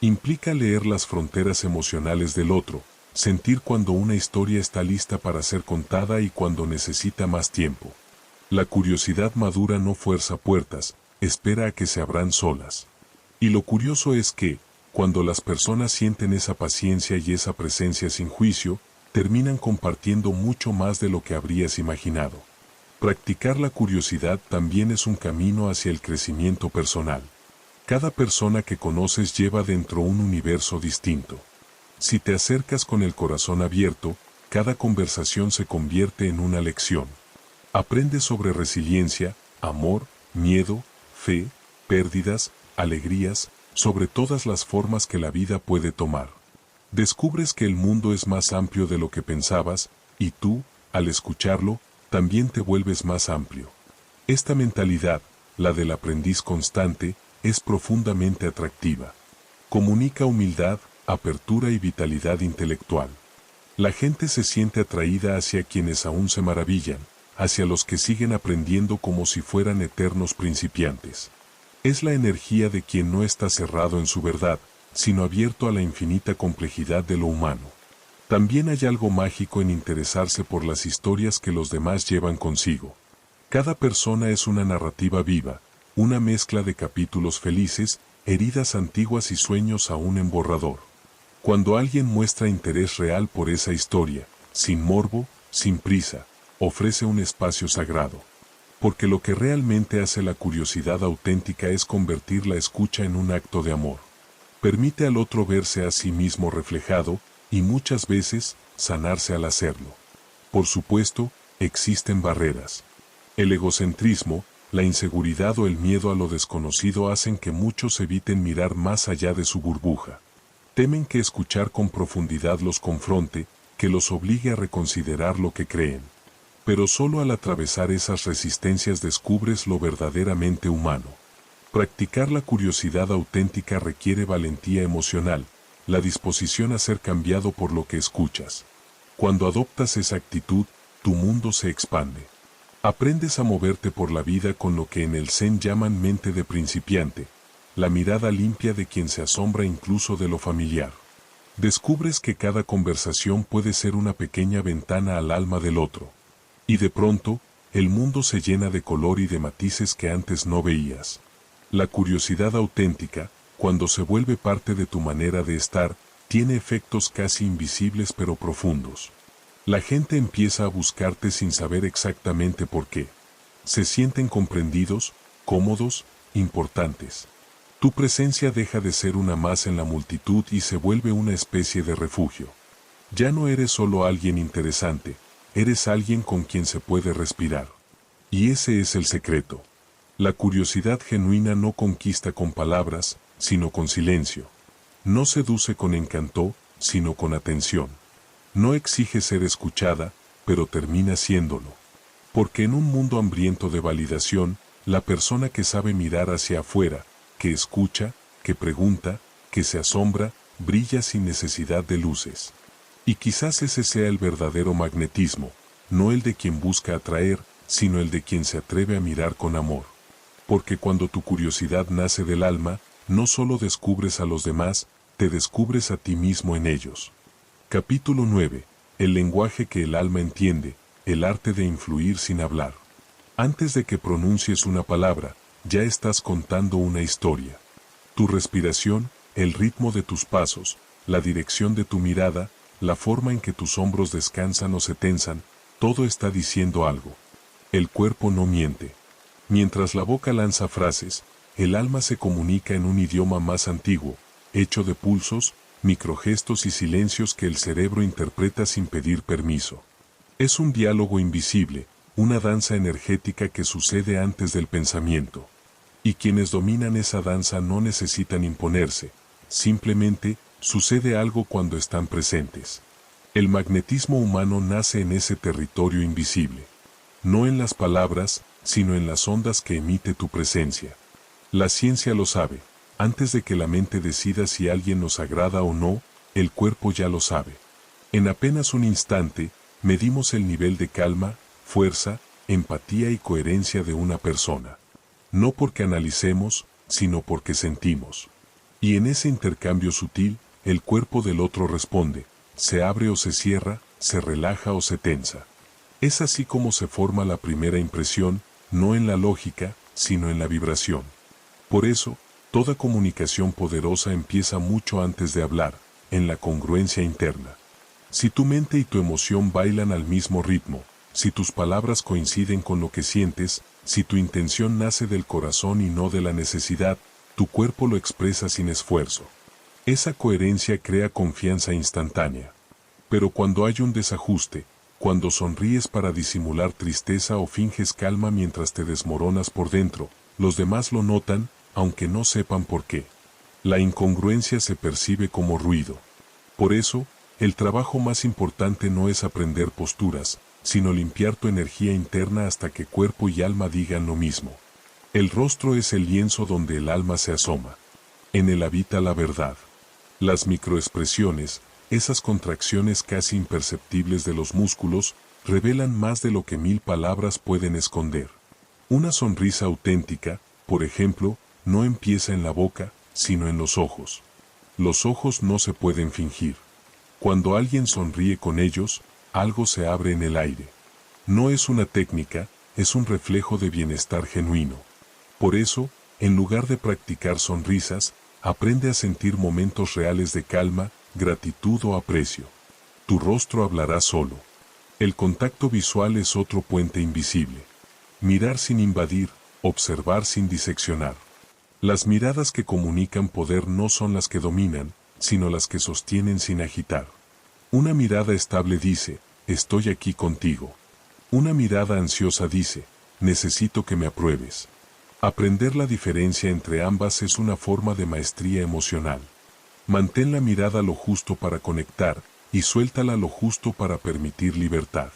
Implica leer las fronteras emocionales del otro, sentir cuando una historia está lista para ser contada y cuando necesita más tiempo. La curiosidad madura no fuerza puertas, espera a que se abran solas. Y lo curioso es que, cuando las personas sienten esa paciencia y esa presencia sin juicio, terminan compartiendo mucho más de lo que habrías imaginado. Practicar la curiosidad también es un camino hacia el crecimiento personal. Cada persona que conoces lleva dentro un universo distinto. Si te acercas con el corazón abierto, cada conversación se convierte en una lección. Aprendes sobre resiliencia, amor, miedo, fe, pérdidas, alegrías, sobre todas las formas que la vida puede tomar. Descubres que el mundo es más amplio de lo que pensabas, y tú, al escucharlo, también te vuelves más amplio. Esta mentalidad, la del aprendiz constante, es profundamente atractiva. Comunica humildad, apertura y vitalidad intelectual. La gente se siente atraída hacia quienes aún se maravillan, hacia los que siguen aprendiendo como si fueran eternos principiantes. Es la energía de quien no está cerrado en su verdad, sino abierto a la infinita complejidad de lo humano. También hay algo mágico en interesarse por las historias que los demás llevan consigo. Cada persona es una narrativa viva, una mezcla de capítulos felices, heridas antiguas y sueños aún en borrador. Cuando alguien muestra interés real por esa historia, sin morbo, sin prisa, ofrece un espacio sagrado. Porque lo que realmente hace la curiosidad auténtica es convertir la escucha en un acto de amor. Permite al otro verse a sí mismo reflejado, y muchas veces, sanarse al hacerlo. Por supuesto, existen barreras. El egocentrismo, la inseguridad o el miedo a lo desconocido hacen que muchos eviten mirar más allá de su burbuja. Temen que escuchar con profundidad los confronte, que los obligue a reconsiderar lo que creen. Pero solo al atravesar esas resistencias descubres lo verdaderamente humano. Practicar la curiosidad auténtica requiere valentía emocional, la disposición a ser cambiado por lo que escuchas. Cuando adoptas esa actitud, tu mundo se expande. Aprendes a moverte por la vida con lo que en el Zen llaman mente de principiante, la mirada limpia de quien se asombra incluso de lo familiar. Descubres que cada conversación puede ser una pequeña ventana al alma del otro. Y de pronto, el mundo se llena de color y de matices que antes no veías. La curiosidad auténtica, cuando se vuelve parte de tu manera de estar, tiene efectos casi invisibles pero profundos. La gente empieza a buscarte sin saber exactamente por qué. Se sienten comprendidos, cómodos, importantes. Tu presencia deja de ser una más en la multitud y se vuelve una especie de refugio. Ya no eres solo alguien interesante, eres alguien con quien se puede respirar. Y ese es el secreto. La curiosidad genuina no conquista con palabras, sino con silencio. No seduce con encanto, sino con atención. No exige ser escuchada, pero termina siéndolo. Porque en un mundo hambriento de validación, la persona que sabe mirar hacia afuera, que escucha, que pregunta, que se asombra, brilla sin necesidad de luces. Y quizás ese sea el verdadero magnetismo, no el de quien busca atraer, sino el de quien se atreve a mirar con amor. Porque cuando tu curiosidad nace del alma, no solo descubres a los demás, te descubres a ti mismo en ellos. Capítulo 9. El lenguaje que el alma entiende, el arte de influir sin hablar. Antes de que pronuncies una palabra, ya estás contando una historia. Tu respiración, el ritmo de tus pasos, la dirección de tu mirada, la forma en que tus hombros descansan o se tensan, todo está diciendo algo. El cuerpo no miente. Mientras la boca lanza frases, el alma se comunica en un idioma más antiguo, hecho de pulsos, microgestos y silencios que el cerebro interpreta sin pedir permiso. Es un diálogo invisible, una danza energética que sucede antes del pensamiento. Y quienes dominan esa danza no necesitan imponerse, simplemente sucede algo cuando están presentes. El magnetismo humano nace en ese territorio invisible. No en las palabras, sino en las ondas que emite tu presencia. La ciencia lo sabe. Antes de que la mente decida si alguien nos agrada o no, el cuerpo ya lo sabe. En apenas un instante, medimos el nivel de calma, fuerza, empatía y coherencia de una persona. No porque analicemos, sino porque sentimos. Y en ese intercambio sutil, el cuerpo del otro responde, se abre o se cierra, se relaja o se tensa. Es así como se forma la primera impresión, no en la lógica, sino en la vibración. Por eso, toda comunicación poderosa empieza mucho antes de hablar, en la congruencia interna. Si tu mente y tu emoción bailan al mismo ritmo, si tus palabras coinciden con lo que sientes, si tu intención nace del corazón y no de la necesidad, tu cuerpo lo expresa sin esfuerzo. Esa coherencia crea confianza instantánea. Pero cuando hay un desajuste, cuando sonríes para disimular tristeza o finges calma mientras te desmoronas por dentro, los demás lo notan, aunque no sepan por qué. La incongruencia se percibe como ruido. Por eso, el trabajo más importante no es aprender posturas, sino limpiar tu energía interna hasta que cuerpo y alma digan lo mismo. El rostro es el lienzo donde el alma se asoma. En él habita la verdad. Las microexpresiones, esas contracciones casi imperceptibles de los músculos, revelan más de lo que 1000 palabras pueden esconder. Una sonrisa auténtica, por ejemplo, no empieza en la boca, sino en los ojos. Los ojos no se pueden fingir. Cuando alguien sonríe con ellos, algo se abre en el aire. No es una técnica, es un reflejo de bienestar genuino. Por eso, en lugar de practicar sonrisas, aprende a sentir momentos reales de calma, gratitud o aprecio. Tu rostro hablará solo. El contacto visual es otro puente invisible. Mirar sin invadir, observar sin diseccionar. Las miradas que comunican poder no son las que dominan, sino las que sostienen sin agitar. Una mirada estable dice, estoy aquí contigo. Una mirada ansiosa dice, necesito que me apruebes. Aprender la diferencia entre ambas es una forma de maestría emocional. Mantén la mirada lo justo para conectar, y suéltala lo justo para permitir libertad.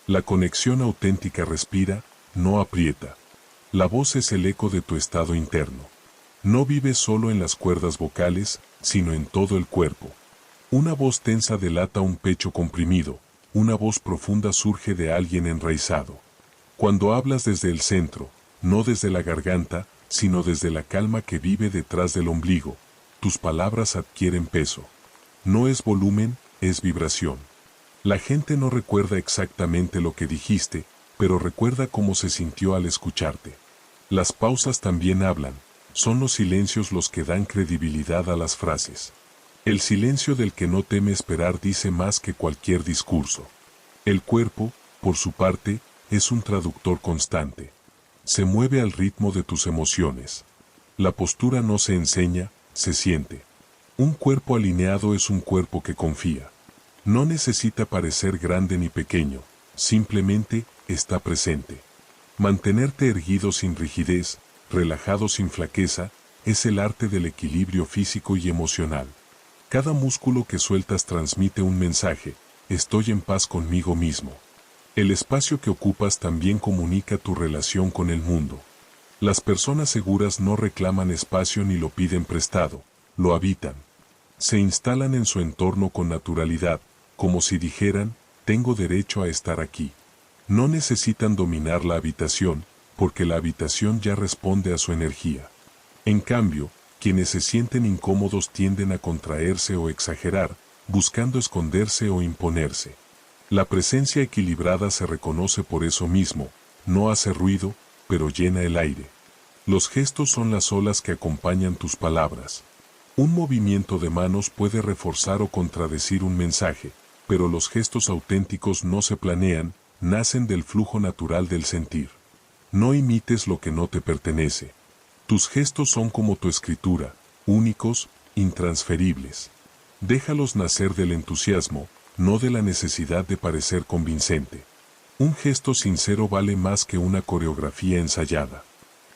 La conexión auténtica respira, no aprieta. La voz es el eco de tu estado interno. No vives solo en las cuerdas vocales, sino en todo el cuerpo. Una voz tensa delata un pecho comprimido, una voz profunda surge de alguien enraizado. Cuando hablas desde el centro, no desde la garganta, sino desde la calma que vive detrás del ombligo, tus palabras adquieren peso. No es volumen, es vibración. La gente no recuerda exactamente lo que dijiste, pero recuerda cómo se sintió al escucharte. Las pausas también hablan, son los silencios los que dan credibilidad a las frases. El silencio del que no teme esperar dice más que cualquier discurso. El cuerpo, por su parte, es un traductor constante. Se mueve al ritmo de tus emociones. La postura no se enseña, se siente. Un cuerpo alineado es un cuerpo que confía. No necesita parecer grande ni pequeño, simplemente está presente. Mantenerte erguido sin rigidez, relajado sin flaqueza, es el arte del equilibrio físico y emocional. Cada músculo que sueltas transmite un mensaje: estoy en paz conmigo mismo. El espacio que ocupas también comunica tu relación con el mundo. Las personas seguras no reclaman espacio ni lo piden prestado, lo habitan. Se instalan en su entorno con naturalidad, como si dijeran, tengo derecho a estar aquí. No necesitan dominar la habitación, porque la habitación ya responde a su energía. En cambio, quienes se sienten incómodos tienden a contraerse o exagerar, buscando esconderse o imponerse. La presencia equilibrada se reconoce por eso mismo, no hace ruido, pero llena el aire. Los gestos son las olas que acompañan tus palabras. Un movimiento de manos puede reforzar o contradecir un mensaje, pero los gestos auténticos no se planean, nacen del flujo natural del sentir. No imites lo que no te pertenece. Tus gestos son como tu escritura, únicos, intransferibles. Déjalos nacer del entusiasmo, no de la necesidad de parecer convincente. Un gesto sincero vale más que una coreografía ensayada.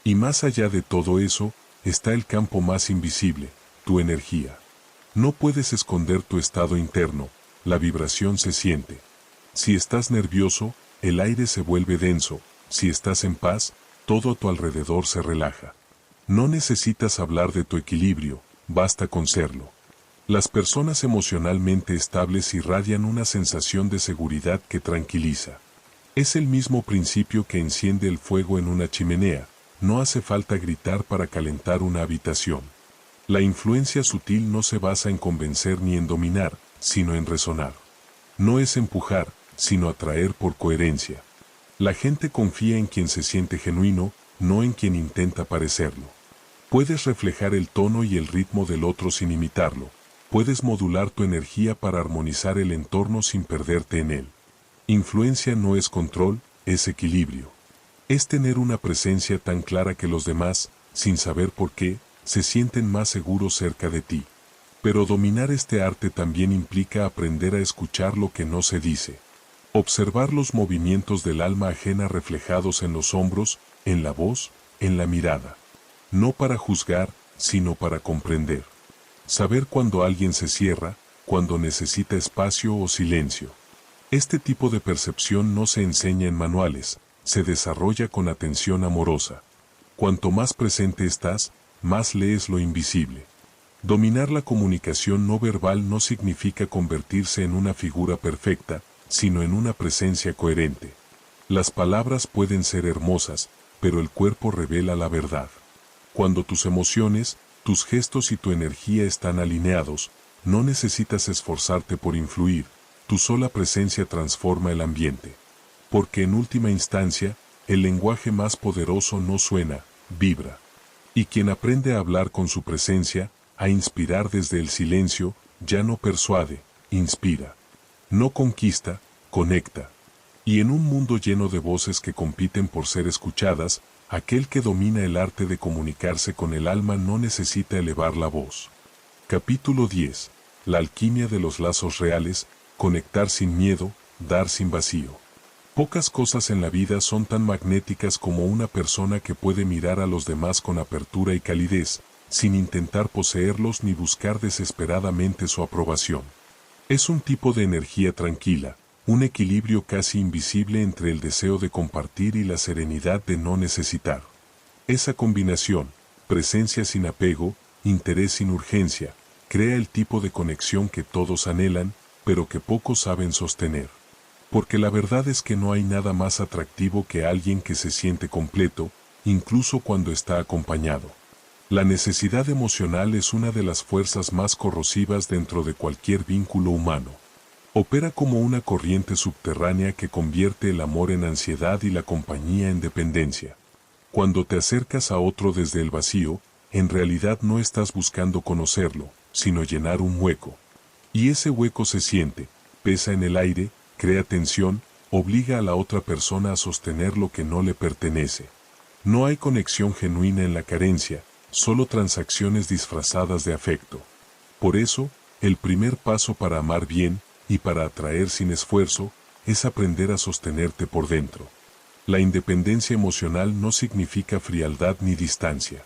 Y más allá de todo eso, está el campo más invisible, tu energía. No puedes esconder tu estado interno, la vibración se siente. Si estás nervioso, el aire se vuelve denso, si estás en paz, todo a tu alrededor se relaja. No necesitas hablar de tu equilibrio, basta con serlo. Las personas emocionalmente estables irradian una sensación de seguridad que tranquiliza. Es el mismo principio que enciende el fuego en una chimenea, no hace falta gritar para calentar una habitación. La influencia sutil no se basa en convencer ni en dominar, sino en resonar. No es empujar, sino atraer por coherencia. La gente confía en quien se siente genuino, no en quien intenta parecerlo. Puedes reflejar el tono y el ritmo del otro sin imitarlo. Puedes modular tu energía para armonizar el entorno sin perderte en él. Influencia no es control, es equilibrio. Es tener una presencia tan clara que los demás, sin saber por qué, se sienten más seguros cerca de ti. Pero dominar este arte también implica aprender a escuchar lo que no se dice. Observar los movimientos del alma ajena reflejados en los hombros, en la voz, en la mirada. No para juzgar, sino para comprender. Saber cuando alguien se cierra, cuando necesita espacio o silencio. Este tipo de percepción no se enseña en manuales, se desarrolla con atención amorosa. Cuanto más presente estás, más lees lo invisible. Dominar la comunicación no verbal no significa convertirse en una figura perfecta, sino en una presencia coherente. Las palabras pueden ser hermosas, pero el cuerpo revela la verdad. Cuando tus emociones, tus gestos y tu energía están alineados, no necesitas esforzarte por influir, tu sola presencia transforma el ambiente. Porque en última instancia, el lenguaje más poderoso no suena, vibra. Y quien aprende a hablar con su presencia, a inspirar desde el silencio, ya no persuade, inspira. No conquista, conecta. Y en un mundo lleno de voces que compiten por ser escuchadas, aquel que domina el arte de comunicarse con el alma no necesita elevar la voz. Capítulo 10. La alquimia de los lazos reales, conectar sin miedo, dar sin vacío. Pocas cosas en la vida son tan magnéticas como una persona que puede mirar a los demás con apertura y calidez, sin intentar poseerlos ni buscar desesperadamente su aprobación. Es un tipo de energía tranquila, un equilibrio casi invisible entre el deseo de compartir y la serenidad de no necesitar. Esa combinación, presencia sin apego, interés sin urgencia, crea el tipo de conexión que todos anhelan, pero que pocos saben sostener. Porque la verdad es que no hay nada más atractivo que alguien que se siente completo, incluso cuando está acompañado. La necesidad emocional es una de las fuerzas más corrosivas dentro de cualquier vínculo humano. Opera como una corriente subterránea que convierte el amor en ansiedad y la compañía en dependencia. Cuando te acercas a otro desde el vacío, en realidad no estás buscando conocerlo, sino llenar un hueco. Y ese hueco se siente, pesa en el aire, crea tensión, obliga a la otra persona a sostener lo que no le pertenece. No hay conexión genuina en la carencia, solo transacciones disfrazadas de afecto. Por eso, el primer paso para amar bien, y para atraer sin esfuerzo, es aprender a sostenerte por dentro. La independencia emocional no significa frialdad ni distancia.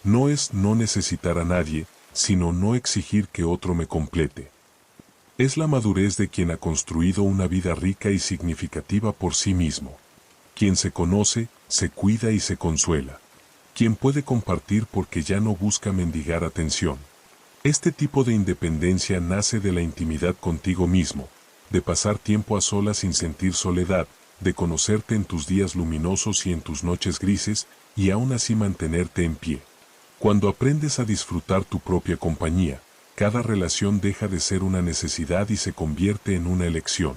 No es no necesitar a nadie, sino no exigir que otro me complete. Es la madurez de quien ha construido una vida rica y significativa por sí mismo. Quien se conoce, se cuida y se consuela. Quien puede compartir porque ya no busca mendigar atención. Este tipo de independencia nace de la intimidad contigo mismo, de pasar tiempo a solas sin sentir soledad, de conocerte en tus días luminosos y en tus noches grises, y aún así mantenerte en pie. Cuando aprendes a disfrutar tu propia compañía, cada relación deja de ser una necesidad y se convierte en una elección.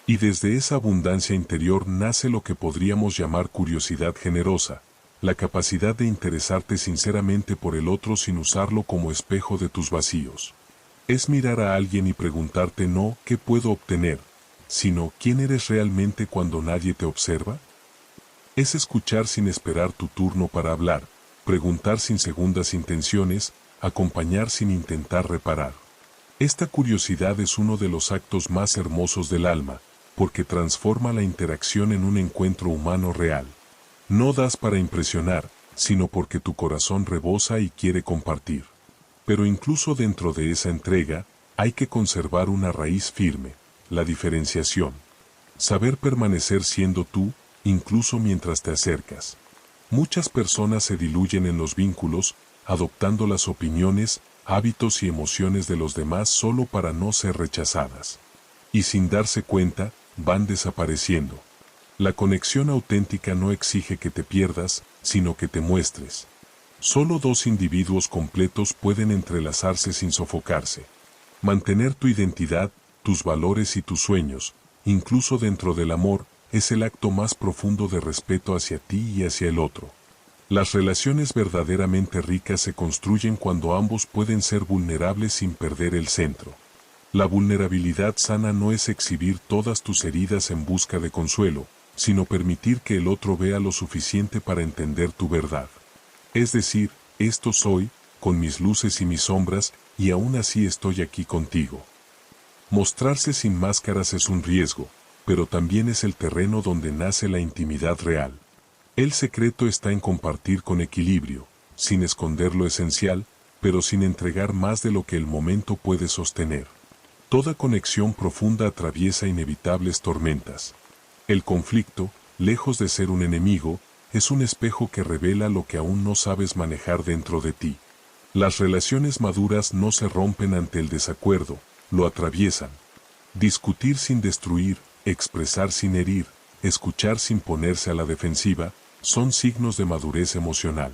Y desde esa abundancia interior nace lo que podríamos llamar curiosidad generosa, la capacidad de interesarte sinceramente por el otro sin usarlo como espejo de tus vacíos. Es mirar a alguien y preguntarte no ¿qué puedo obtener?, sino ¿quién eres realmente cuando nadie te observa? Es escuchar sin esperar tu turno para hablar, preguntar sin segundas intenciones, acompañar sin intentar reparar. Esta curiosidad es uno de los actos más hermosos del alma, porque transforma la interacción en un encuentro humano real. No das para impresionar, sino porque tu corazón rebosa y quiere compartir. Pero incluso dentro de esa entrega, hay que conservar una raíz firme, la diferenciación. Saber permanecer siendo tú, incluso mientras te acercas. Muchas personas se diluyen en los vínculos, adoptando las opiniones, hábitos y emociones de los demás solo para no ser rechazadas. Y sin darse cuenta, van desapareciendo. La conexión auténtica no exige que te pierdas, sino que te muestres. Solo dos individuos completos pueden entrelazarse sin sofocarse. Mantener tu identidad, tus valores y tus sueños, incluso dentro del amor, es el acto más profundo de respeto hacia ti y hacia el otro. Las relaciones verdaderamente ricas se construyen cuando ambos pueden ser vulnerables sin perder el centro. La vulnerabilidad sana no es exhibir todas tus heridas en busca de consuelo, sino permitir que el otro vea lo suficiente para entender tu verdad. Es decir, esto soy, con mis luces y mis sombras, y aún así estoy aquí contigo. Mostrarse sin máscaras es un riesgo, pero también es el terreno donde nace la intimidad real. El secreto está en compartir con equilibrio, sin esconder lo esencial, pero sin entregar más de lo que el momento puede sostener. Toda conexión profunda atraviesa inevitables tormentas. El conflicto, lejos de ser un enemigo, es un espejo que revela lo que aún no sabes manejar dentro de ti. Las relaciones maduras no se rompen ante el desacuerdo, lo atraviesan. Discutir sin destruir, expresar sin herir, escuchar sin ponerse a la defensiva, son signos de madurez emocional.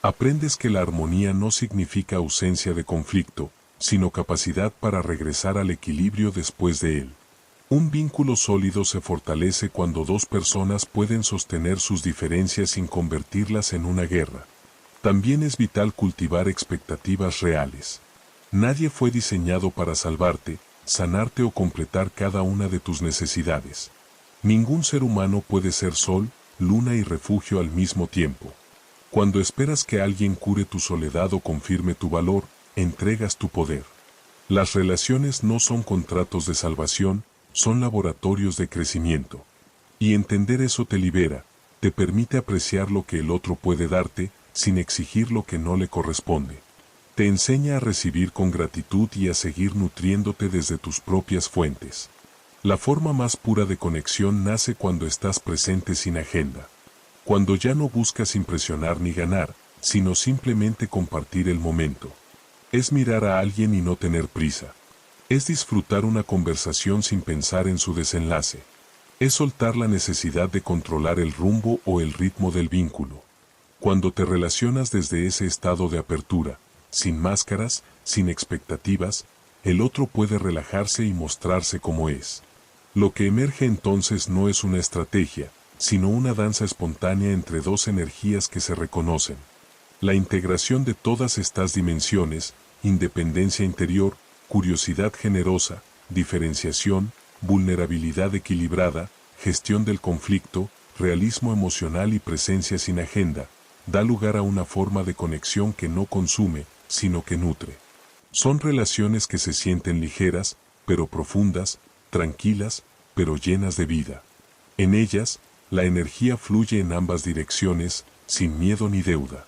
Aprendes que la armonía no significa ausencia de conflicto, sino capacidad para regresar al equilibrio después de él. Un vínculo sólido se fortalece cuando dos personas pueden sostener sus diferencias sin convertirlas en una guerra. También es vital cultivar expectativas reales. Nadie fue diseñado para salvarte, sanarte o completar cada una de tus necesidades. Ningún ser humano puede ser sol, luna y refugio al mismo tiempo. Cuando esperas que alguien cure tu soledad o confirme tu valor, entregas tu poder. Las relaciones no son contratos de salvación, son laboratorios de crecimiento. Y entender eso te libera, te permite apreciar lo que el otro puede darte, sin exigir lo que no le corresponde. Te enseña a recibir con gratitud y a seguir nutriéndote desde tus propias fuentes. La forma más pura de conexión nace cuando estás presente sin agenda. Cuando ya no buscas impresionar ni ganar, sino simplemente compartir el momento. Es mirar a alguien y no tener prisa. Es disfrutar una conversación sin pensar en su desenlace. Es soltar la necesidad de controlar el rumbo o el ritmo del vínculo. Cuando te relacionas desde ese estado de apertura, sin máscaras, sin expectativas, el otro puede relajarse y mostrarse como es. Lo que emerge entonces no es una estrategia, sino una danza espontánea entre dos energías que se reconocen. La integración de todas estas dimensiones, independencia interior, curiosidad generosa, diferenciación, vulnerabilidad equilibrada, gestión del conflicto, realismo emocional y presencia sin agenda, da lugar a una forma de conexión que no consume, sino que nutre. Son relaciones que se sienten ligeras, pero profundas, tranquilas, pero llenas de vida. En ellas, la energía fluye en ambas direcciones, sin miedo ni deuda.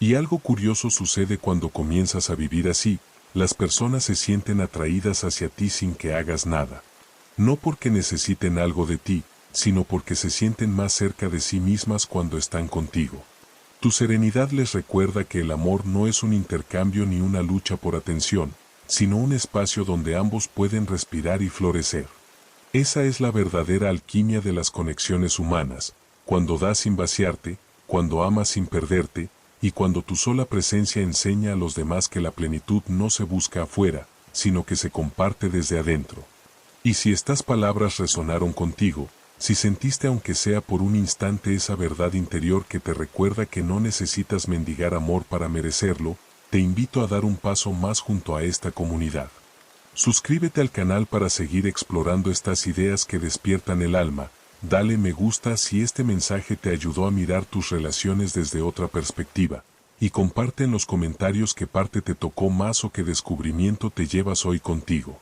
Y algo curioso sucede cuando comienzas a vivir así, las personas se sienten atraídas hacia ti sin que hagas nada. No porque necesiten algo de ti, sino porque se sienten más cerca de sí mismas cuando están contigo. Tu serenidad les recuerda que el amor no es un intercambio ni una lucha por atención, sino un espacio donde ambos pueden respirar y florecer. Esa es la verdadera alquimia de las conexiones humanas, cuando das sin vaciarte, cuando amas sin perderte, y cuando tu sola presencia enseña a los demás que la plenitud no se busca afuera, sino que se comparte desde adentro. Y si estas palabras resonaron contigo, si sentiste aunque sea por un instante esa verdad interior que te recuerda que no necesitas mendigar amor para merecerlo, te invito a dar un paso más junto a esta comunidad. Suscríbete al canal para seguir explorando estas ideas que despiertan el alma, dale me gusta si este mensaje te ayudó a mirar tus relaciones desde otra perspectiva, y comparte en los comentarios qué parte te tocó más o qué descubrimiento te llevas hoy contigo.